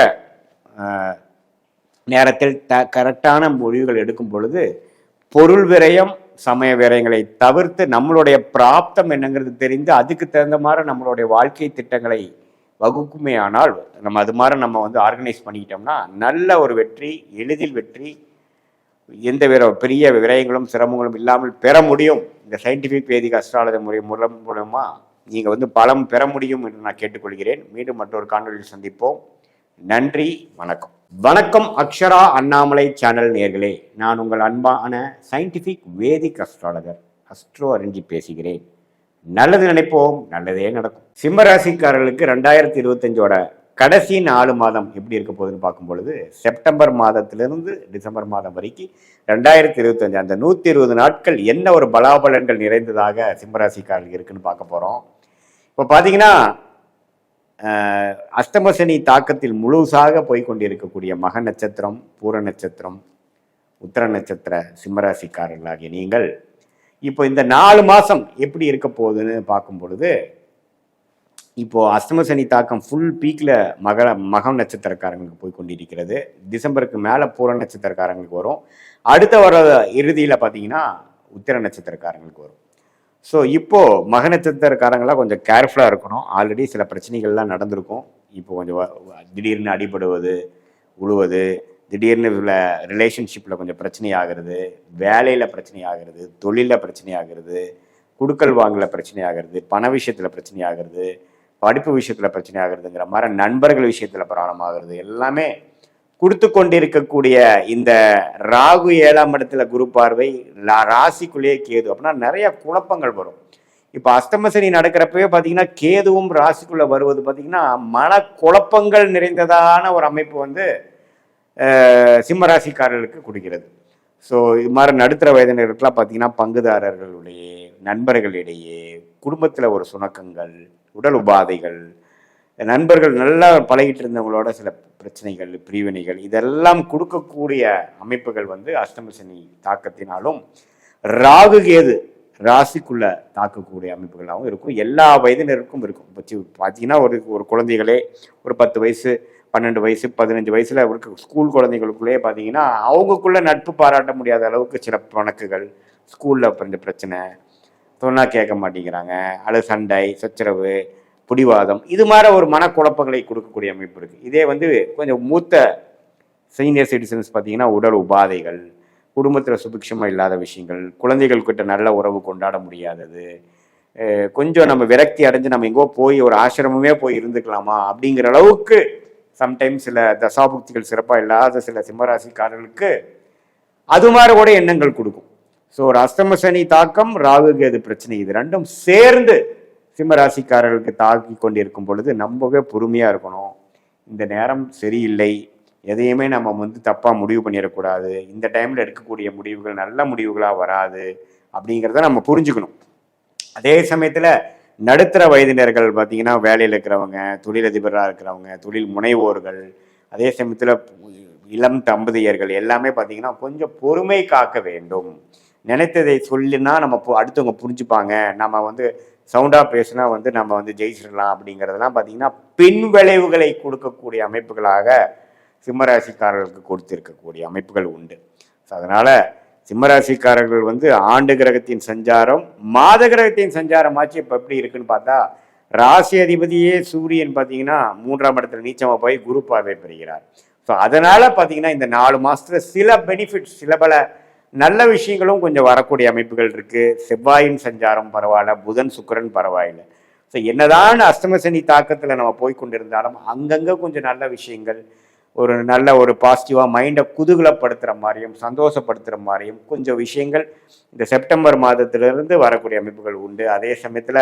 நேரத்தில் கரெக்டான முடிவுகள் எடுக்கும் பொழுது பொருள் விரயம், சமய விரயங்களை தவிர்த்து நம்மளுடைய பிராப்தம் என்னங்கிறது தெரிந்து அதுக்கு தகுந்த மாதிரி நம்மளுடைய வாழ்க்கை திட்டங்களை வகுக்குமே. ஆனால் நம்ம அது மாதிரி நம்ம வந்து ஆர்கனைஸ் பண்ணிக்கிட்டோம்னா நல்ல ஒரு வெற்றி, எளிதில் வெற்றி, எந்த பெரிய விரயங்களும் சிரமங்களும் இல்லாமல் பெற முடியும். இந்த சயின்டிஃபிக் வேதிக் அஸ்ட்ராலஜி முறை மூலமாக நீங்கள் வந்து பலம் பெற முடியும் என்று நான் கேட்டுக்கொள்கிறேன். மீண்டும் மற்றொரு காணொலியில் சந்திப்போம். நன்றி, வணக்கம். வணக்கம் அக்ஷரா அண்ணாமலை சேனல் நேயர்களே, நான் உங்கள் அன்பான சயின்டிஃபிக் வேதிக் அஸ்ட்ராலஜர் அஸ்ட்ரோ அரஞ்சி பேசுகிறேன். நல்லது நினைப்போம், நல்லதே நடக்கும். சிம்ம ராசிக்காரர்களுக்கு 2025ஓட கடைசி 4 மாதம் எப்படி இருக்க போகுதுன்னு பார்க்கும் பொழுது, செப்டம்பர் மாதத்திலிருந்து டிசம்பர் மாதம் வரைக்கும் 2025 அந்த 120 நாட்கள் என்ன ஒரு பலாபலன்கள் நிறைந்ததாக சிம்மராசிக்காரர்கள் இருக்குன்னு பார்க்க போகிறோம். இப்போ பார்த்தீங்கன்னா அஷ்டமசனி தாக்கத்தில் முழுசாக போய்கொண்டிருக்கக்கூடிய மக நட்சத்திரம், பூர நட்சத்திரம், உத்திர நட்சத்திர சிம்மராசிக்காரர்களாகிய நீங்கள் இப்போ இந்த 4 மாதம் எப்படி இருக்க போகுதுன்னு பார்க்கும் பொழுது, இப்போது அஷ்டமசனி தாக்கம் ஃபுல் பீக்கில் மகம் நட்சத்திரக்காரங்களுக்கு போய் கொண்டிருக்கிறது. டிசம்பருக்கு மேலே பூர நட்சத்திரக்காரங்களுக்கு வரும். அடுத்த வர இறுதியில் பார்த்தீங்கன்னா உத்திர நட்சத்திரக்காரங்களுக்கு வரும். ஸோ இப்போது மக நட்சத்திரக்காரங்களாம் கொஞ்சம் கேர்ஃபுல்லாக இருக்கணும். ஆல்ரெடி சில பிரச்சனைகள்லாம் நடந்திருக்கும். இப்போ கொஞ்சம் திடீர்னு அடிபடுவது, உழுவது, திடீர்னு ரிலேஷன்ஷிப்பில் கொஞ்சம் பிரச்சனை ஆகிறது, வேலையில் பிரச்சனை ஆகிறது, தொழிலில் பிரச்சனை ஆகிறது, குடுக்கல் வாங்கல பிரச்சனை ஆகிறது, பண விஷயத்தில் பிரச்சனை ஆகிறது, படிப்பு விஷயத்தில் பிரச்சனை ஆகுறதுங்கிற மாதிரி நண்பர்கள் விஷயத்தில் ப்ராப்ளம் ஆகுறது எல்லாமே கொடுத்து கொண்டிருக்கக்கூடிய இந்த ராகு 7ஆம் இடத்துல குரு பார்வை, ராசிக்குள்ளேயே கேது அப்படின்னா நிறைய குழப்பங்கள் வரும். இப்போ அஸ்தமசனி நடக்கிறப்பவே பார்த்தீங்கன்னா கேதுவும் ராசிக்குள்ளே வருவது பார்த்தீங்கன்னா மன குழப்பங்கள் நிறைந்ததான ஒரு அமைப்பு வந்து சிம்மராசிக்காரர்களுக்கு கொடுக்கிறது. ஸோ இது மாதிரி நடுத்தர வயதினருக்கெல்லாம் பார்த்தீங்கன்னா பங்குதாரர்களுடைய நண்பர்களிடையே குடும்பத்தில் ஒரு சுணக்கங்கள், உடல் உபாதைகள், நண்பர்கள் நல்லா பழகிட்டு இருந்தவங்களோட சில பிரச்சனைகள், பிரிவினைகள் இதெல்லாம் கொடுக்கக்கூடிய அமைப்புகள் வந்து அஷ்டமசனி தாக்கத்தினாலும் ராகு கேது ராசிக்குள்ள தாக்கக்கூடிய அமைப்புகளாகவும் இருக்கும். எல்லா வயதினருக்கும் இருக்கும். பார்த்தீங்கன்னா ஒரு குழந்தைகளே ஒரு 10 வயசு, 12 வயசு, 15 வயசுல இருக்க ஸ்கூல் குழந்தைகளுக்குள்ளேயே பார்த்தீங்கன்னா அவங்களுக்குள்ள நட்பு பாராட்ட முடியாத அளவுக்கு சில பணக்குகள், ஸ்கூலில் பிறந்த பிரச்சனை, சொன்னா கேட்க மாட்டேங்கிறாங்க, அல்லது சண்டை, சச்சரவு, பிடிவாதம், இது மாதிரி ஒரு மனக்குழப்பங்களை கொடுக்கக்கூடிய அமைப்பு இருக்குது. இதே வந்து கொஞ்சம் மூத்த சீனியர் சிட்டிசன்ஸ் பார்த்தீங்கன்னா உடல் உபாதைகள், குடும்பத்தில் சுபிக்ஷமாக இல்லாத விஷயங்கள், குழந்தைகள்கிட்ட நல்ல உறவு கொண்டாட முடியாதது, கொஞ்சம் நம்ம விரக்தி அடைஞ்சு நம்ம எங்கோ போய் ஒரு ஆசிரமமே போய் இருந்துக்கலாமா அப்படிங்கிற அளவுக்கு சம்டைம்ஸ் சில தசாபுக்திகள் சிறப்பாக இல்லாத சில சிம்மராசிக்காரர்களுக்கு அது மாதிரி கூட எண்ணங்கள் கொடுக்கும். ஸோ ஒரு அஷ்டமசனி தாக்கம், ராகு கேது பிரச்சனை, இது ரெண்டும் சேர்ந்து சிம்மராசிக்காரர்களுக்கு தாக்கி கொண்டிருக்கும் பொழுது ரொம்பவே பொறுமையாக இருக்கணும். இந்த நேரம் சரியில்லை, எதையுமே நம்ம வந்து தப்பாக முடிவு பண்ணிடக்கூடாது, இந்த டைமில் எடுக்கக்கூடிய முடிவுகள் நல்ல முடிவுகளாக வராது அப்படிங்கிறத நம்ம புரிஞ்சுக்கணும். அதே சமயத்தில் நடுத்தர வயதினர்கள் பார்த்தீங்கன்னா வேலையில் இருக்கிறவங்க, தொழிலதிபராக இருக்கிறவங்க, தொழில் முனைவோர்கள், அதே சமயத்தில் இளம் தம்பதியர்கள் எல்லாமே பார்த்தீங்கன்னா கொஞ்சம் பொறுமை காக்க வேண்டும். நினைத்ததை சொல்லினா நம்ம அடுத்தவங்க புரிஞ்சுப்பாங்க, நம்ம வந்து சவுண்டாக பேசுனா வந்து நம்ம வந்து ஜெயிச்சிடலாம் அப்படிங்கிறதெல்லாம் பார்த்தீங்கன்னா பின் விளைவுகளை கொடுக்கக்கூடிய அமைப்புகளாக சிம்மராசிக்காரர்களுக்கு கொடுத்திருக்கக்கூடிய அமைப்புகள் உண்டு. ஸோ அதனால் சிம்மராசிக்காரர்கள் வந்து ஆண்டு கிரகத்தின் சஞ்சாரம், மாத கிரகத்தின் சஞ்சாரமாச்சு இப்போ எப்படி இருக்குன்னு பார்த்தா ராசி அதிபதியே சூரியன் பார்த்தீங்கன்னா 3ஆம் இடத்துல நீச்சமாக போய் குரு பார்வை பெறுகிறார். ஸோ அதனால் பார்த்தீங்கன்னா இந்த 4 மாதத்தில் சில பெனிஃபிட்ஸ், சில பல நல்ல விஷயங்களும் கொஞ்சம் வரக்கூடிய அமைப்புகள் இருக்குது. செவ்வாயின் சஞ்சாரம் பரவாயில்ல, புதன் சுக்கிரன் பரவாயில்லை. ஸோ என்னதான் அஷ்டமசனி தாக்கத்தில் நம்ம போய் கொண்டிருந்தாலும் அங்கங்கே கொஞ்சம் நல்ல விஷயங்கள், ஒரு நல்ல ஒரு பாசிட்டிவாக மைண்டை குதூகலப்படுத்துகிற மாதிரியும் சந்தோஷப்படுத்துகிற மாதிரியும் கொஞ்சம் விஷயங்கள் இந்த செப்டம்பர் மாதத்திலிருந்து வரக்கூடிய அமைப்புகள் உண்டு. அதே சமயத்தில்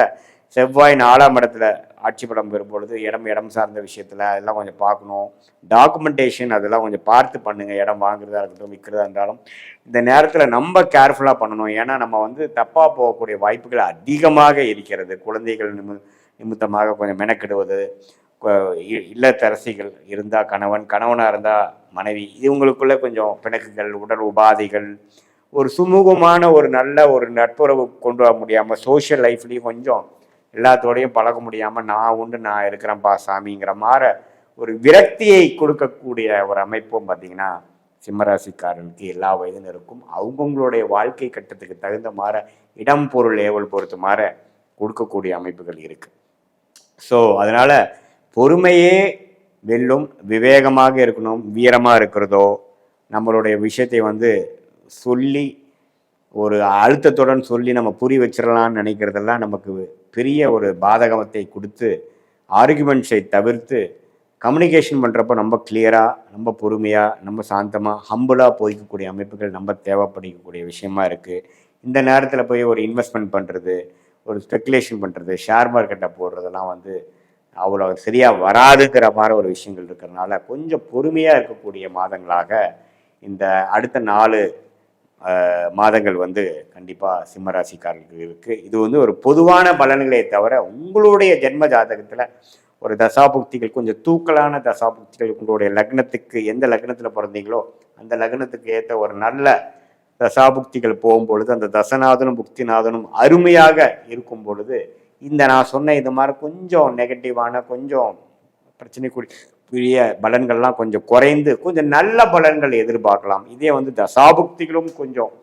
செவ்வாய் 4ஆம் இடத்துல ஆட்சி படம் பெறும்பொழுது இடம் சார்ந்த விஷயத்தில் அதெல்லாம் கொஞ்சம் பார்க்கணும். டாக்குமெண்டேஷன் அதெல்லாம் கொஞ்சம் பார்த்து பண்ணுங்கள். இடம் வாங்குறதா இருக்கட்டும், விற்கிறதா இருந்தாலும் இந்த நேரத்தில் நம்ம கேர்ஃபுல்லாக பண்ணணும். ஏன்னா நம்ம வந்து தப்பாக போகக்கூடிய வாய்ப்புகள் அதிகமாக இருக்கிறது. குழந்தைகள் நிமித்தமாக கொஞ்சம் மெனக்கிடுவது, இல்லத்தரசிகள் இருந்தால் கணவனாக இருந்தால் மனைவி, இவங்களுக்குள்ளே கொஞ்சம் பிணக்குகள், உடல் உபாதைகள், ஒரு சுமூகமான ஒரு நல்ல ஒரு நட்புறவு கொண்டு வர முடியாமல், சோஷியல் லைஃப்லேயும் கொஞ்சம் எல்லாத்தோடையும் பழக முடியாமல் நான் உண்டு நான் இருக்கிறேன்ப்பா சாமிங்கிற மாதிரி ஒரு விரக்தியை கொடுக்கக்கூடிய ஒரு அமைப்பும் பார்த்திங்கன்னா சிம்மராசிக்காரர்களுக்கு எல்லா வயதினருக்கும் அவங்கவுங்களுடைய வாழ்க்கை கட்டத்துக்கு தகுந்த மாதிரி இடம் பொருள் ஏவல் பொறுத்த மாதிரி கொடுக்கக்கூடிய அமைப்புகள் இருக்குது. ஸோ அதனால் பொறுமையே வெல்லும், விவேகமாக இருக்கணும். வீரமாக இருக்கிறதோ, நம்மளுடைய விஷயத்தை வந்து சொல்லி ஒரு அழுத்தத்துடன் சொல்லி நம்ம புரிய வச்சிடலான்னு நினைக்கிறதெல்லாம் நமக்கு பெரிய ஒரு பாதகத்தை கொடுத்து ஆர்குமெண்ட்ஸை தவிர்த்து கம்யூனிகேஷன் பண்ணுறப்போ நம்ம கிளியராக, நம்ம பொறுமையாக, நம்ம சாந்தமாக, ஹம்புளாக போய்க்கக்கூடிய அமைப்புகள் நம்ம தேவைப்படக்கூடிய விஷயமா இருக்குது. இந்த நேரத்தில் போய் ஒரு இன்வெஸ்ட்மெண்ட் பண்ணுறது, ஒரு ஸ்பெக்குலேஷன் பண்ணுறது, ஷேர் மார்க்கெட்டை போடுறதெல்லாம் வந்து அவ்வளோ சரியாக வராதுங்கிற மாதிரி ஒரு விஷயங்கள் இருக்கிறதுனால கொஞ்சம் பொறுமையாக இருக்கக்கூடிய மாதங்களாக இந்த அடுத்த 4 மாதங்கள் வந்து கண்டிப்பாக சிம்மராசிக்காரர்களுக்கு இருக்குது. இது வந்து ஒரு பொதுவான பலன்களே தவிர உங்களுடைய ஜென்ம ஜாதகத்தில் ஒரு தசாபுக்திகள், கொஞ்சம் தூக்கலான தசாபுக்திகள், உங்களுடைய லக்னத்துக்கு எந்த லக்னத்தில் பிறந்தீங்களோ அந்த லக்னத்துக்கு ஏற்ற ஒரு நல்ல தசாபுக்திகள் போகும்பொழுது அந்த தசநாதனும் புக்திநாதனும் அருமையாக இருக்கும் பொழுது இந்த நான் சொன்ன இது மாதிரி கொஞ்சம் நெகட்டிவான, கொஞ்சம் பிரச்சனைக்குரிய பலன்கள்லாம் கொஞ்சம் குறைந்து கொஞ்சம் நல்ல பலன்கள் எதிர்பார்க்கலாம். இதே வந்து தசாபுக்திகளும் கொஞ்சம்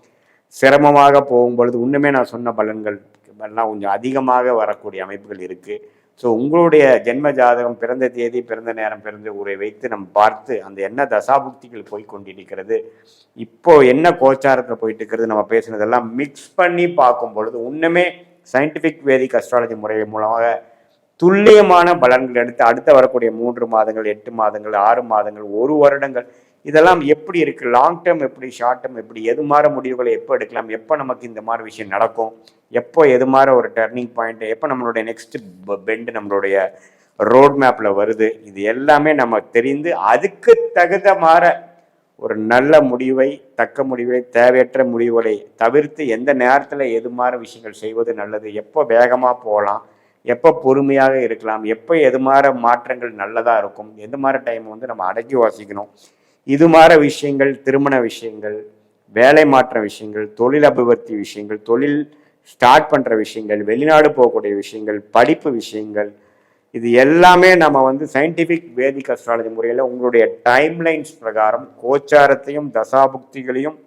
சிரமமாக போகும்பொழுது இன்னுமே நான் சொன்ன பலன்கள் எல்லாம் கொஞ்சம் அதிகமாக வரக்கூடிய அமைப்புகள் இருக்குது. ஸோ உங்களுடைய ஜென்ம ஜாதகம், பிறந்த தேதி, பிறந்த நேரம், பிறந்த ஊரை வைத்து நம்ம பார்த்து அந்த என்ன தசாபுக்திகள் போய் கொண்டிருக்கிறது, இப்போ என்ன கோச்சாரத்தில் போயிட்டு இருக்கிறது, நம்ம பேசுனதெல்லாம் மிக்ஸ் பண்ணி பார்க்கும் பொழுது இன்னுமே சயின்டிஃபிக் வேதிக் அஸ்ட்ராலஜி முறை மூலமாக துல்லியமான பலன்கள் எடுத்து அடுத்த வரக்கூடிய 3 மாதங்கள், 8 மாதங்கள், 6 மாதங்கள், 1 வருடங்கள் இதெல்லாம் எப்படி இருக்குது, லாங் டேர்ம் எப்படி, ஷார்ட் டேர்ம் எப்படி, எது மாதிரி முடிவுகளை எப்போ எடுக்கலாம், எப்போ நமக்கு இந்த மாதிரி விஷயம் நடக்கும், எப்போ எது மாதிரி ஒரு டர்னிங் பாயிண்ட், எப்போ நம்மளுடைய நெக்ஸ்ட் பெண்டு நம்மளுடைய ரோட் மேப்பில் வருது, இது எல்லாமே நம்ம தெரிந்து அதுக்கு தகுந்த மாதிரி ஒரு நல்ல முடிவை, தக்க முடிவை, தேவையற்ற முடிவுகளை தவிர்த்து எந்த நேரத்தில் எது மாதிரி விஷயங்கள் செய்வது நல்லது, எப்போ வேகமாக போகலாம், எப்போ பொறுமையாக இருக்கலாம், எப்போ எது மாதிரி மாற்றங்கள் நல்லதாக இருக்கும், எது மாதிரி டைம் வந்து நம்ம அடக்கி வாசிக்கணும், இது மாதிரி விஷயங்கள், திருமண விஷயங்கள், வேலை மாற்ற விஷயங்கள், தொழில் அபிவிருத்தி விஷயங்கள், தொழில் ஸ்டார்ட் பண்ணுற விஷயங்கள், வெளிநாடு போகக்கூடிய விஷயங்கள், படிப்பு விஷயங்கள், இது எல்லாமே நம்ம வந்து சயின்டிஃபிக் வேதிக் அஸ்ட்ராலஜி முறையில் உங்களுடைய டைம்லைன்ஸ் பிரகாரம் கோச்சாரத்தையும் தசாபுக்திகளையும்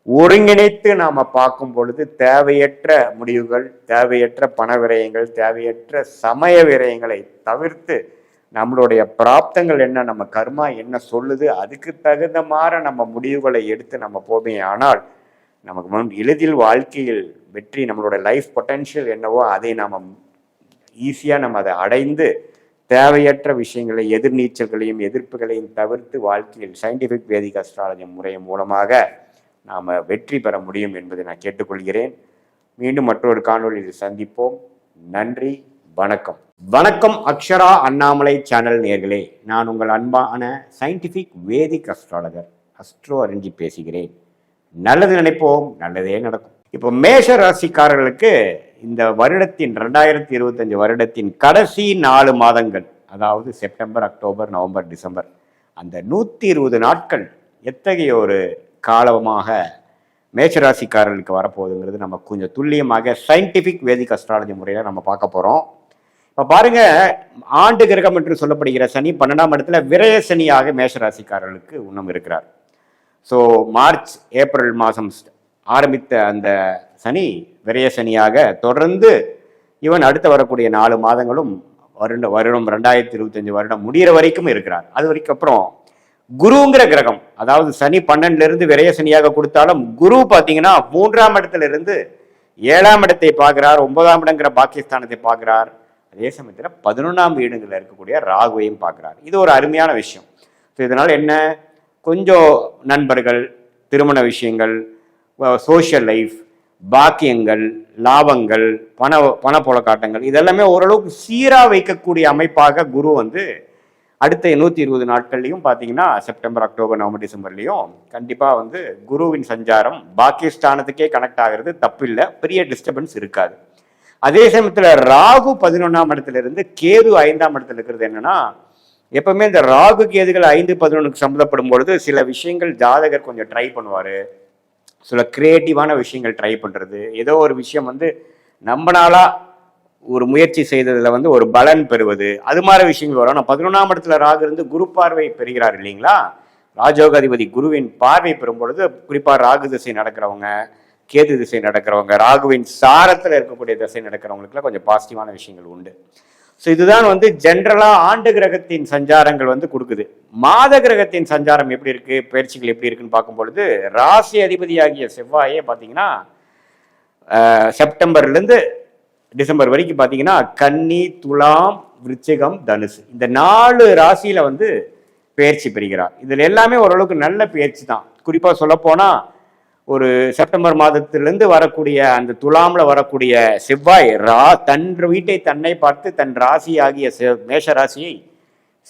ஒருங்கிணைத்து நாம் பார்க்கும் பொழுது தேவையற்ற முடிவுகள், தேவையற்ற பண விரயங்கள், தேவையற்ற சமய விரயங்களை தவிர்த்து நம்மளுடைய பிராப்தங்கள் என்ன, நம்ம கர்மா என்ன சொல்லுது, அதுக்கு தகுந்த மாதிரி நம்ம முடிவுகளை எடுத்து நம்ம போமே. ஆனால் நமக்கு எளிதில் வாழ்க்கையில் வெற்றி, நம்மளோட லைஃப் பொட்டென்ஷியல் என்னவோ அதை நாம் ஈஸியாக நம்ம அதை அடைந்து தேவையற்ற விஷயங்களை, எதிர்நீச்சல்களையும் எதிர்ப்புகளையும் தவிர்த்து வாழ்க்கையில் சயின்டிஃபிக் வேதிக் அஸ்ட்ராலஜி முறை மூலமாக நாம் வெற்றி பெற முடியும் என்பதை நான் கேட்டுக்கொள்கிறேன். மீண்டும் மற்றொரு காணொளியில் சந்திப்போம். நன்றி, வணக்கம். வணக்கம் அக்ஷரா அண்ணாமலை சேனல் நேயர்களே, நான் உங்கள் அன்பான சயின்டிஃபிக் வேதிக் அஸ்ட்ராலஜர் அஸ்ட்ரோ அரிஞ்சி பேசுகிறேன். நல்லது நினைப்போம், நல்லதே நடக்கும். இப்போ மேஷ ராசிக்காரர்களுக்கு இந்த வருடத்தின் 2025 வருடத்தின் கடைசி 4 மாதங்கள், அதாவது செப்டம்பர், அக்டோபர், நவம்பர், டிசம்பர், அந்த 120 நாட்கள் எத்தகைய ஒரு காலமாக மேஷராசிக்காரர்களுக்கு வரப்போகுதுங்கிறது நம்ம கொஞ்சம் துல்லியமாக சயின்டிஃபிக் வேதிக் அஸ்ட்ராலஜி முறையில் நம்ம பார்க்க போகிறோம். இப்போ பாருங்க, ஆண்டு கிரகம் என்று சொல்லப்படுகிற சனி 12ஆம் இடத்துல விரய சனியாக மேஷராசிக்காரர்களுக்கு இன்னும் இருக்கிறார். ஸோ மார்ச், ஏப்ரல் மாதம் ஆரம்பித்த அந்த சனி விரய சனியாக தொடர்ந்து இவன் அடுத்து வரக்கூடிய 4 மாதங்களும் வருடம் 2025 வருடம் முடிகிற வரைக்கும் இருக்கிறார். அது வரைக்கும் அப்புறம் குருங்கிற கிரகம், அதாவது சனி 12லிருந்து விரய சனியாக கொடுத்தாலும் குரு பார்த்தீங்கன்னா 3ஆம் இடத்துல இருந்து 7ஆம் இடத்தை பார்க்கிறார், 9ஆம் இடங்கிற பாக்கியஸ்தானத்தை பார்க்கிறார். அதே சமயத்தில் 11ஆம் வீடுங்களில் இருக்கக்கூடிய ராகுவையும் பார்க்கிறார். இது ஒரு அருமையான விஷயம். ஸோ இதனால் என்ன, கொஞ்சம் நண்பர்கள், திருமண விஷயங்கள், சோஷியல் லைஃப், பாக்கியங்கள், லாபங்கள், பணப்புழக்காட்டங்கள் இதெல்லாமே ஓரளவுக்கு சீராக வைக்கக்கூடிய அமைப்பாக குரு வந்து அடுத்த 120 நாட்கள்லையும் பார்த்தீங்கன்னா செப்டம்பர், அக்டோபர், நவம்பர், டிசம்பர்லையும் கண்டிப்பாக வந்து குருவின் சஞ்சாரம் பாக்கியஸ்தானத்துக்கே கனெக்ட் ஆகிறது தப்பில்லை, பெரிய டிஸ்டர்பன்ஸ் இருக்காது. அதே சமயத்தில் ராகு 11ஆம் இடத்துல இருந்து கேது 5ஆம் இடத்துல இருக்கிறது என்னன்னா, எப்பவுமே இந்த ராகு கேதுகள் 5, 11க்கு சம்மந்தப்படும் பொழுது சில விஷயங்கள் ஜாதகர் கொஞ்சம் ட்ரை பண்ணுவார். சில கிரியேட்டிவான விஷயங்கள் ட்ரை பண்ணுறது, ஏதோ ஒரு விஷயம் வந்து நம்மளால ஒரு முயற்சி செய்ததில் வந்து ஒரு பலன் பெறுவது, அது மாதிரி விஷயங்கள் வரும். ஆனால் 11ஆம் இடத்துல ராகு இருந்து குரு பார்வை பெறுகிறார் இல்லைங்களா, ராஜோகாதிபதி குருவின் பார்வை பெறும் பொழுது குறிப்பாக ராகு திசை நடக்கிறவங்க, கேது திசை நடக்கிறவங்க, ராகுவின் சாரத்தில் இருக்கக்கூடிய திசை நடக்கிறவங்களுக்குலாம் கொஞ்சம் பாசிட்டிவான விஷயங்கள் உண்டு. ஸோ இதுதான் வந்து ஜென்ரலாக ஆண்டு கிரகத்தின் சஞ்சாரங்கள் வந்து கொடுக்குது. மாத கிரகத்தின் சஞ்சாரம் எப்படி இருக்குது, பயிற்சிகள் எப்படி இருக்குன்னு பார்க்கும்பொழுது ராசி அதிபதியாகிய செவ்வாயே பார்த்தீங்கன்னா செப்டம்பர்லேருந்து டிசம்பர் வரைக்கும் பார்த்தீங்கன்னா கன்னி, துலாம், விருச்சிகம், தனுசு இந்த 4 ராசியில் வந்து பயிற்சி பெறுகிறார். இதில் எல்லாமே ஓரளவுக்கு நல்ல பயிற்சி தான். குறிப்பாக சொல்லப்போனால் ஒரு செப்டம்பர் மாதத்திலிருந்து வரக்கூடிய அந்த துலாமில் வரக்கூடிய செவ்வாய் தன் வீட்டை தன்னை பார்த்து தன் ராசி ஆகிய மேஷ ராசியை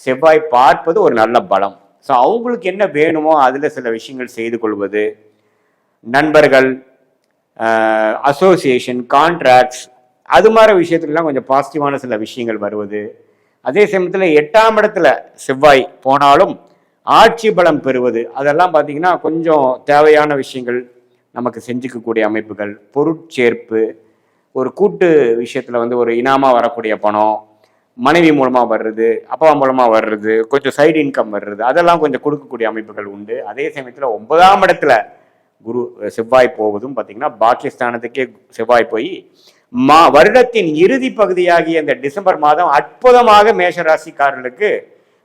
செவ்வாய் பார்ப்பது ஒரு நல்ல பலம். ஸோ அவங்களுக்கு என்ன வேணுமோ அதில் சில விஷயங்கள் செய்து கொள்வது, நண்பர்கள், அசோசியேஷன், கான்ட்ராக்ட்ஸ், அது மாதிரி விஷயத்துலலாம் கொஞ்சம் பாசிட்டிவான சில விஷயங்கள் வருவது. அதே சமயத்தில் 8ஆம் இடத்துல செவ்வாய் போனாலும் ஆட்சி பலம் பெறுவது, அதெல்லாம் பார்த்தீங்கன்னா கொஞ்சம் தேவையான விஷயங்கள் நமக்கு செஞ்சுக்கக்கூடிய அமைப்புகள், பொருட்சேர்ப்பு, ஒரு கூட்டு விஷயத்தில் வந்து ஒரு இனாமாக வரக்கூடிய பணம், மனைவி மூலமாக வர்றது, அப்பா மூலமாக வர்றது, கொஞ்சம் சைடு இன்கம் வர்றது, அதெல்லாம் கொஞ்சம் கொடுக்கக்கூடிய அமைப்புகள் உண்டு. அதே சமயத்தில் 9ஆம் இடத்துல செவ்வாய் போவதும் பார்த்தீங்கன்னா பாக்கியஸ்தானத்துக்கே செவ்வாய் போய் வருடத்தின் இறுதி பகுதியாகிய இந்த டிசம்பர் மாதம் அற்புதமாக மேஷராசிக்காரர்களுக்கு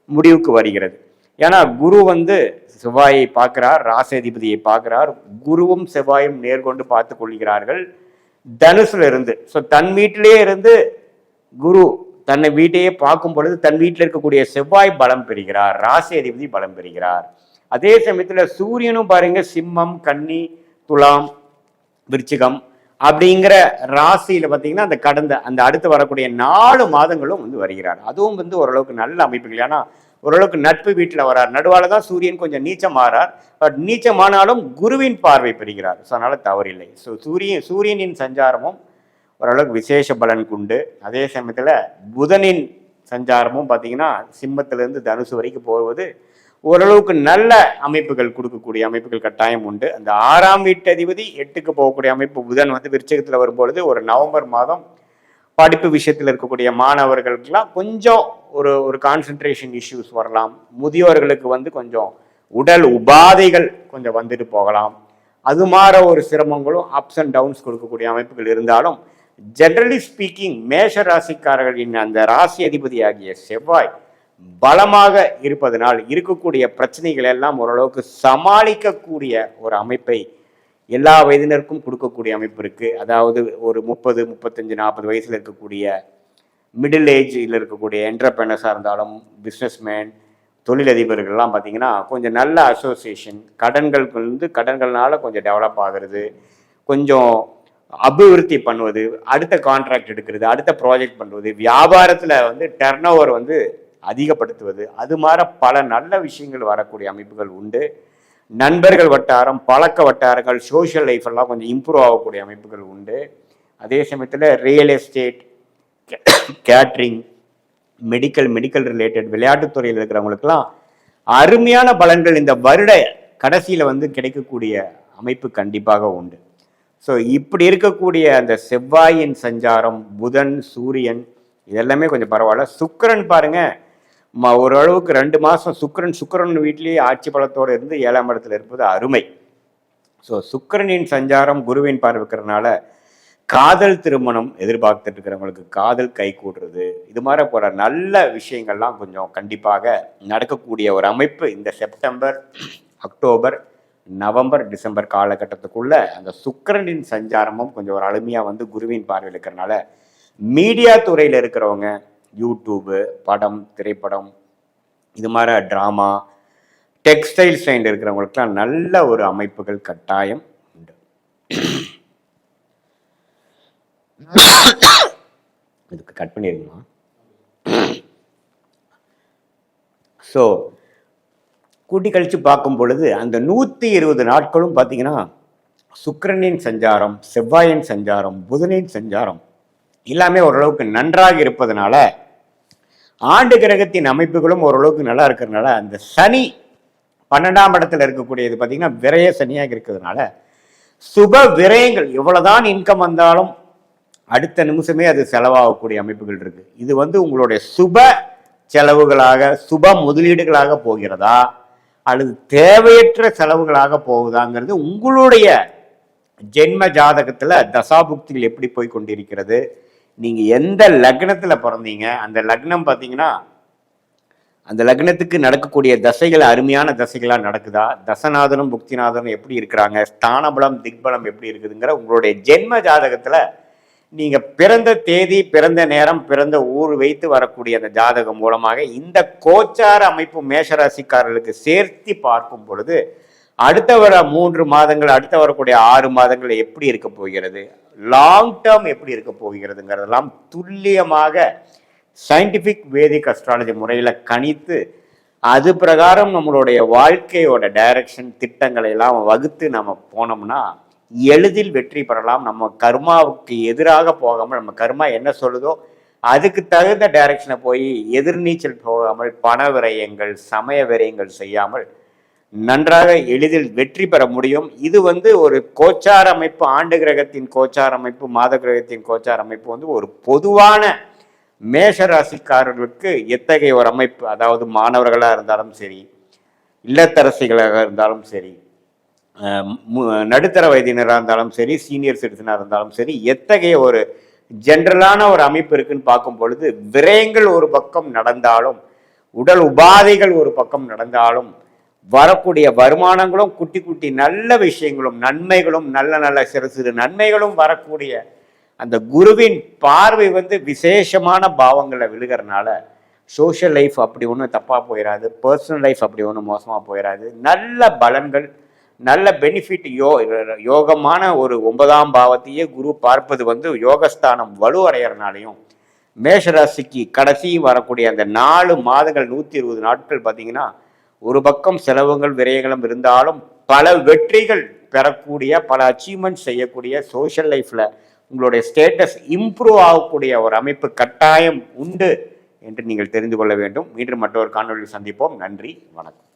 முடிவுக்கு வருகிறது. ஏன்னா குரு வந்து செவ்வாயை பார்க்கிறார், ராசிதிபதியை பார்க்கிறார். குருவும் செவ்வாயும் நேர்கொண்டு பார்த்து கொள்கிறார்கள் தனுசுல இருந்து. ஸோ தன் வீட்டிலே இருந்து குரு தன்னை வீட்டையே பார்க்கும் பொழுது தன் வீட்டில் இருக்கக்கூடிய செவ்வாய் பலம் பெறுகிறார், ராசி அதிபதி பலம் பெறுகிறார். அதே சமயத்துல சூரியனும் பாருங்க சிம்மம், கன்னி, துலாம், விருச்சிகம் அப்படிங்கிற ராசியில பார்த்தீங்கன்னா அந்த அடுத்து வரக்கூடிய 4 மாதங்களும் வந்து வருகிறார். அதுவும் வந்து ஓரளவுக்கு நல்ல அமைப்புகள். ஏன்னா ஓரளவுக்கு நட்பு வீட்டில் வரார். நடுவால தான் சூரியன் கொஞ்சம் நீச்சமாறார். பட் நீச்சமானாலும் குருவின் பார்வை பெறுகிறார். ஸோ அதனால தவறில்லை. ஸோ சூரியனின் சஞ்சாரமும் ஓரளவுக்கு விசேஷ பலன் கொண்டு, அதே சமயத்தில் புதனின் சஞ்சாரமும் பார்த்தீங்கன்னா சிம்மத்திலிருந்து தனுசு வரைக்கும் போவது ஓரளவுக்கு நல்ல அமைப்புகள் கொடுக்கக்கூடிய அமைப்புகள் கட்டாயம் உண்டு. அந்த 6ஆம் வீட்டு அதிபதி 8க்கு போகக்கூடிய அமைப்பு புதன் வந்து விருச்சிகத்தில் வரும்பொழுது ஒரு நவம்பர் மாதம் படிப்பு விஷயத்தில் இருக்கக்கூடிய மாணவர்களுக்கெல்லாம் கொஞ்சம் ஒரு கான்சென்ட்ரேஷன் இஷ்யூஸ் வரலாம். முதியோர்களுக்கு வந்து கொஞ்சம் உடல் உபாதைகள் கொஞ்சம் வந்துட்டு போகலாம். அது மாற ஒரு சிரமங்களும் அப்ஸ் அண்ட் டவுன்ஸ் கொடுக்கக்கூடிய அமைப்புகள் இருந்தாலும் ஜெனரலி ஸ்பீக்கிங் மேஷ ராசிக்காரர்களின் அந்த ராசி அதிபதி ஆகிய செவ்வாய் பலமாக இருப்பதனால் இருக்கக்கூடிய பிரச்சனைகள் எல்லாம் ஓரளவுக்கு சமாளிக்கக்கூடிய ஒரு அமைப்பை எல்லா வயதினருக்கும் கொடுக்கக்கூடிய அமைப்பு இருக்கு. அதாவது ஒரு 30, 35, 40 வயசுல இருக்கக்கூடிய மிடில் ஏஜில் இருக்கக்கூடிய என்டர்பிரனர்ஸாக இருந்தாலும் பிஸ்னஸ்மேன், தொழிலதிபர்கள்லாம் பார்த்தீங்கன்னா கொஞ்சம் நல்ல அசோசியேஷன், கடன்கள்னால கொஞ்சம் டெவலப் ஆகிறது, கொஞ்சம் அபிவிருத்தி பண்ணுவது, அடுத்த கான்ட்ராக்ட் எடுக்கிறது, அடுத்த ப்ராஜெக்ட் பண்ணுவது, வியாபாரத்தில் வந்து டர்ன் ஓவர் வந்து அதிகப்படுத்துவது, அது மாதிரி பல நல்ல விஷயங்கள் வரக்கூடிய அமைப்புகள் உண்டு. நண்பர்கள் வட்டாரம், பழக்க வட்டாரங்கள், சோஷியல் லைஃப் எல்லாம் கொஞ்சம் இம்ப்ரூவ் ஆகக்கூடிய அமைப்புகள் உண்டு. அதே சமயத்தில் real estate, catering, medical related விளையாட்டுத்துறையில் இருக்கிறவங்களுக்கெல்லாம் அருமையான பலன்கள் இந்த வருட கடைசியில் வந்து கிடைக்கக்கூடிய அமைப்பு கண்டிப்பாக உண்டு. ஸோ இப்படி இருக்கக்கூடிய அந்த செவ்வாயின் சஞ்சாரம், புதன், சூரியன் இதெல்லாமே கொஞ்சம் பரவாயில்ல. சுக்கிரன் பாருங்க ஓரளவுக்கு 2 மாதம் சுக்கிரன் வீட்டிலேயே ஆட்சி பலத்தோடு இருந்து 7ஆம் இடத்துல இருப்பது அருமை. ஸோ சுக்கிரனின் சஞ்சாரம் குருவின் பார்வைக்கிறதுனால காதல் திருமணம் எதிர்பார்த்துட்டு இருக்கிறவங்களுக்கு காதல் கை கூடுறது, இது மாதிரி போகிற நல்ல விஷயங்கள்லாம் கொஞ்சம் கண்டிப்பாக நடக்கக்கூடிய ஒரு அமைப்பு இந்த செப்டம்பர், அக்டோபர், நவம்பர், டிசம்பர் காலகட்டத்துக்குள்ள அந்த சுக்கிரனின் சஞ்சாரமும் கொஞ்சம் ஒரு அருமையாக வந்து குருவின் பார்வையில் இருக்கிறனால மீடியா துறையில் இருக்கிறவங்க யூடியூபு, படம், திரைப்படம், இது மாதிரி ட்ராமா, டெக்ஸ்டைல் ஸ்டைல் இருக்கிறவங்களுக்குலாம் நல்ல ஒரு அமைப்புகள் கட்டாயம் உண்டு. இதுக்கு கட் பண்ணிருக்கணுமா? ஸோ கூட்டி கழிச்சு பார்க்கும் பொழுது அந்த 120 நாட்களும் பார்த்தீங்கன்னா சுக்கிரனின் சஞ்சாரம், செவ்வாயின் சஞ்சாரம், புதனின் சஞ்சாரம் எல்லாமே ஓரளவுக்கு நன்றாக இருப்பதனால ஆண்டு கிரகத்தின் அமைப்புகளும் ஓரளவுக்கு நல்லா இருக்கிறதுனால அந்த சனி 12ஆம் இடத்துல இருக்கக்கூடியது பார்த்தீங்கன்னா விரய சனியாக இருக்கிறதுனால சுப விரயங்கள் எவ்வளவுதான் இன்கம் வந்தாலும் அடுத்த நிமிஷமே அது செலவாகக்கூடிய அமைப்புகள் இருக்கு. இது வந்து உங்களுடைய சுப செலவுகளாக, சுப முதலீடுகளாக போகிறதா அல்லது தேவையற்ற செலவுகளாக போகுதாங்கிறது உங்களுடைய ஜென்ம ஜாதகத்துல தசாபுக்திகள் எப்படி போய் கொண்டிருக்கிறது, நீங்க எந்த லக்னத்துல பிறந்தீங்க, அந்த லக்னம் பார்த்தீங்கன்னா அந்த லக்னத்துக்கு நடக்கக்கூடிய தசைகள் அருமையான தசைகளா நடக்குதா, தசநாதனும் புக்திநாதனும் எப்படி இருக்கிறாங்க, ஸ்தானபலம் திக்பலம் எப்படி இருக்குதுங்கிற உங்களுடைய ஜென்ம ஜாதகத்துல நீங்க பிறந்த தேதி, பிறந்த நேரம், பிறந்த ஊர் வைத்து வரக்கூடிய அந்த ஜாதகம் மூலமாக இந்த கோச்சார அமைப்பு மேஷராசிக்காரர்களுக்கு சேர்த்து பார்க்கும் பொழுது அடுத்த வர 3 மாதங்கள், அடுத்த வரக்கூடிய 6 மாதங்கள் எப்படி இருக்க போகிறது, லாங் டேர்ம் எப்படி இருக்க போகிறதுங்கிறதெல்லாம் துல்லியமாக சயின்டிஃபிக் வேதிக் அஸ்ட்ராலஜி முறையில் கணித்து அது பிரகாரம் நம்மளுடைய வாழ்க்கையோட டைரக்ஷன் திட்டங்களை எல்லாம் வகுத்து நம்ம போனோம்னா எளிதில் வெற்றி பெறலாம். நம்ம கர்மாவுக்கு எதிராக போகாமல், நம்ம கர்மா என்ன சொல்லுதோ அதுக்கு தகுந்த டைரக்ஷனை போய் எதிர்நீச்சல் போகாமல், பண விரயங்கள், சமய விரயங்கள் செய்யாமல் நன்றாக எளிதில் வெற்றி பெற முடியும். இது வந்து ஒரு கோச்சார அமைப்பு, ஆண்டு கிரகத்தின் கோச்சார அமைப்பு, மாத கிரகத்தின் கோச்சார அமைப்பு வந்து ஒரு பொதுவான மேஷ ராசிக்காரர்களுக்கு எத்தகைய ஒரு அமைப்பு, அதாவது மாணவர்களாக இருந்தாலும் சரி, இல்லத்தரசிகளாக இருந்தாலும் சரி, நடுத்தர வயதினராக இருந்தாலும் சரி, சீனியர் சிட்டிசனாக இருந்தாலும் சரி, எத்தகைய ஒரு ஜென்ரலான ஒரு அமைப்பு இருக்குன்னு பார்க்கும் பொழுது விரயங்கள் ஒரு பக்கம் நடந்தாலும், உடல் உபாதைகள் ஒரு பக்கம் நடந்தாலும், வரக்கூடிய வருமானங்களும் குட்டி குட்டி நல்ல விஷயங்களும் நன்மைகளும் நல்ல நல்ல சிறு சிறு நன்மைகளும் வரக்கூடிய அந்த குருவின் பார்வை விசேஷமான பாவங்களை விழுகிறனால சோஷியல் லைஃப் அப்படி ஒன்றும் தப்பாக போயிடாது, பர்சனல் லைஃப் அப்படி ஒன்றும் மோசமாக போயிடாது. நல்ல பலன்கள், நல்ல பெனிஃபிட். யோகமான ஒரு 9ஆம் பாவத்தையே குரு பார்ப்பது யோகஸ்தானம் வலுவடைகிறனாலையும் மேஷராசிக்கு கடைசி வரக்கூடிய அந்த 4 மாதங்கள் 120 நாட்கள் பார்த்தீங்கன்னா ஒரு பக்கம் செலவுகள் விரயங்களும் இருந்தாலும் பல வெற்றிகள் பெறக்கூடிய, பல அச்சீவ்மெண்ட் செய்யக்கூடிய, சோஷியல் லைஃப்பில் உங்களுடைய ஸ்டேட்டஸ் இம்ப்ரூவ் ஆகக்கூடிய ஒரு அமைப்பு கட்டாயம் உண்டு என்று நீங்கள் தெரிந்து கொள்ள வேண்டும். மீண்டும் மற்றொரு காணொலியில் சந்திப்போம். நன்றி, வணக்கம்.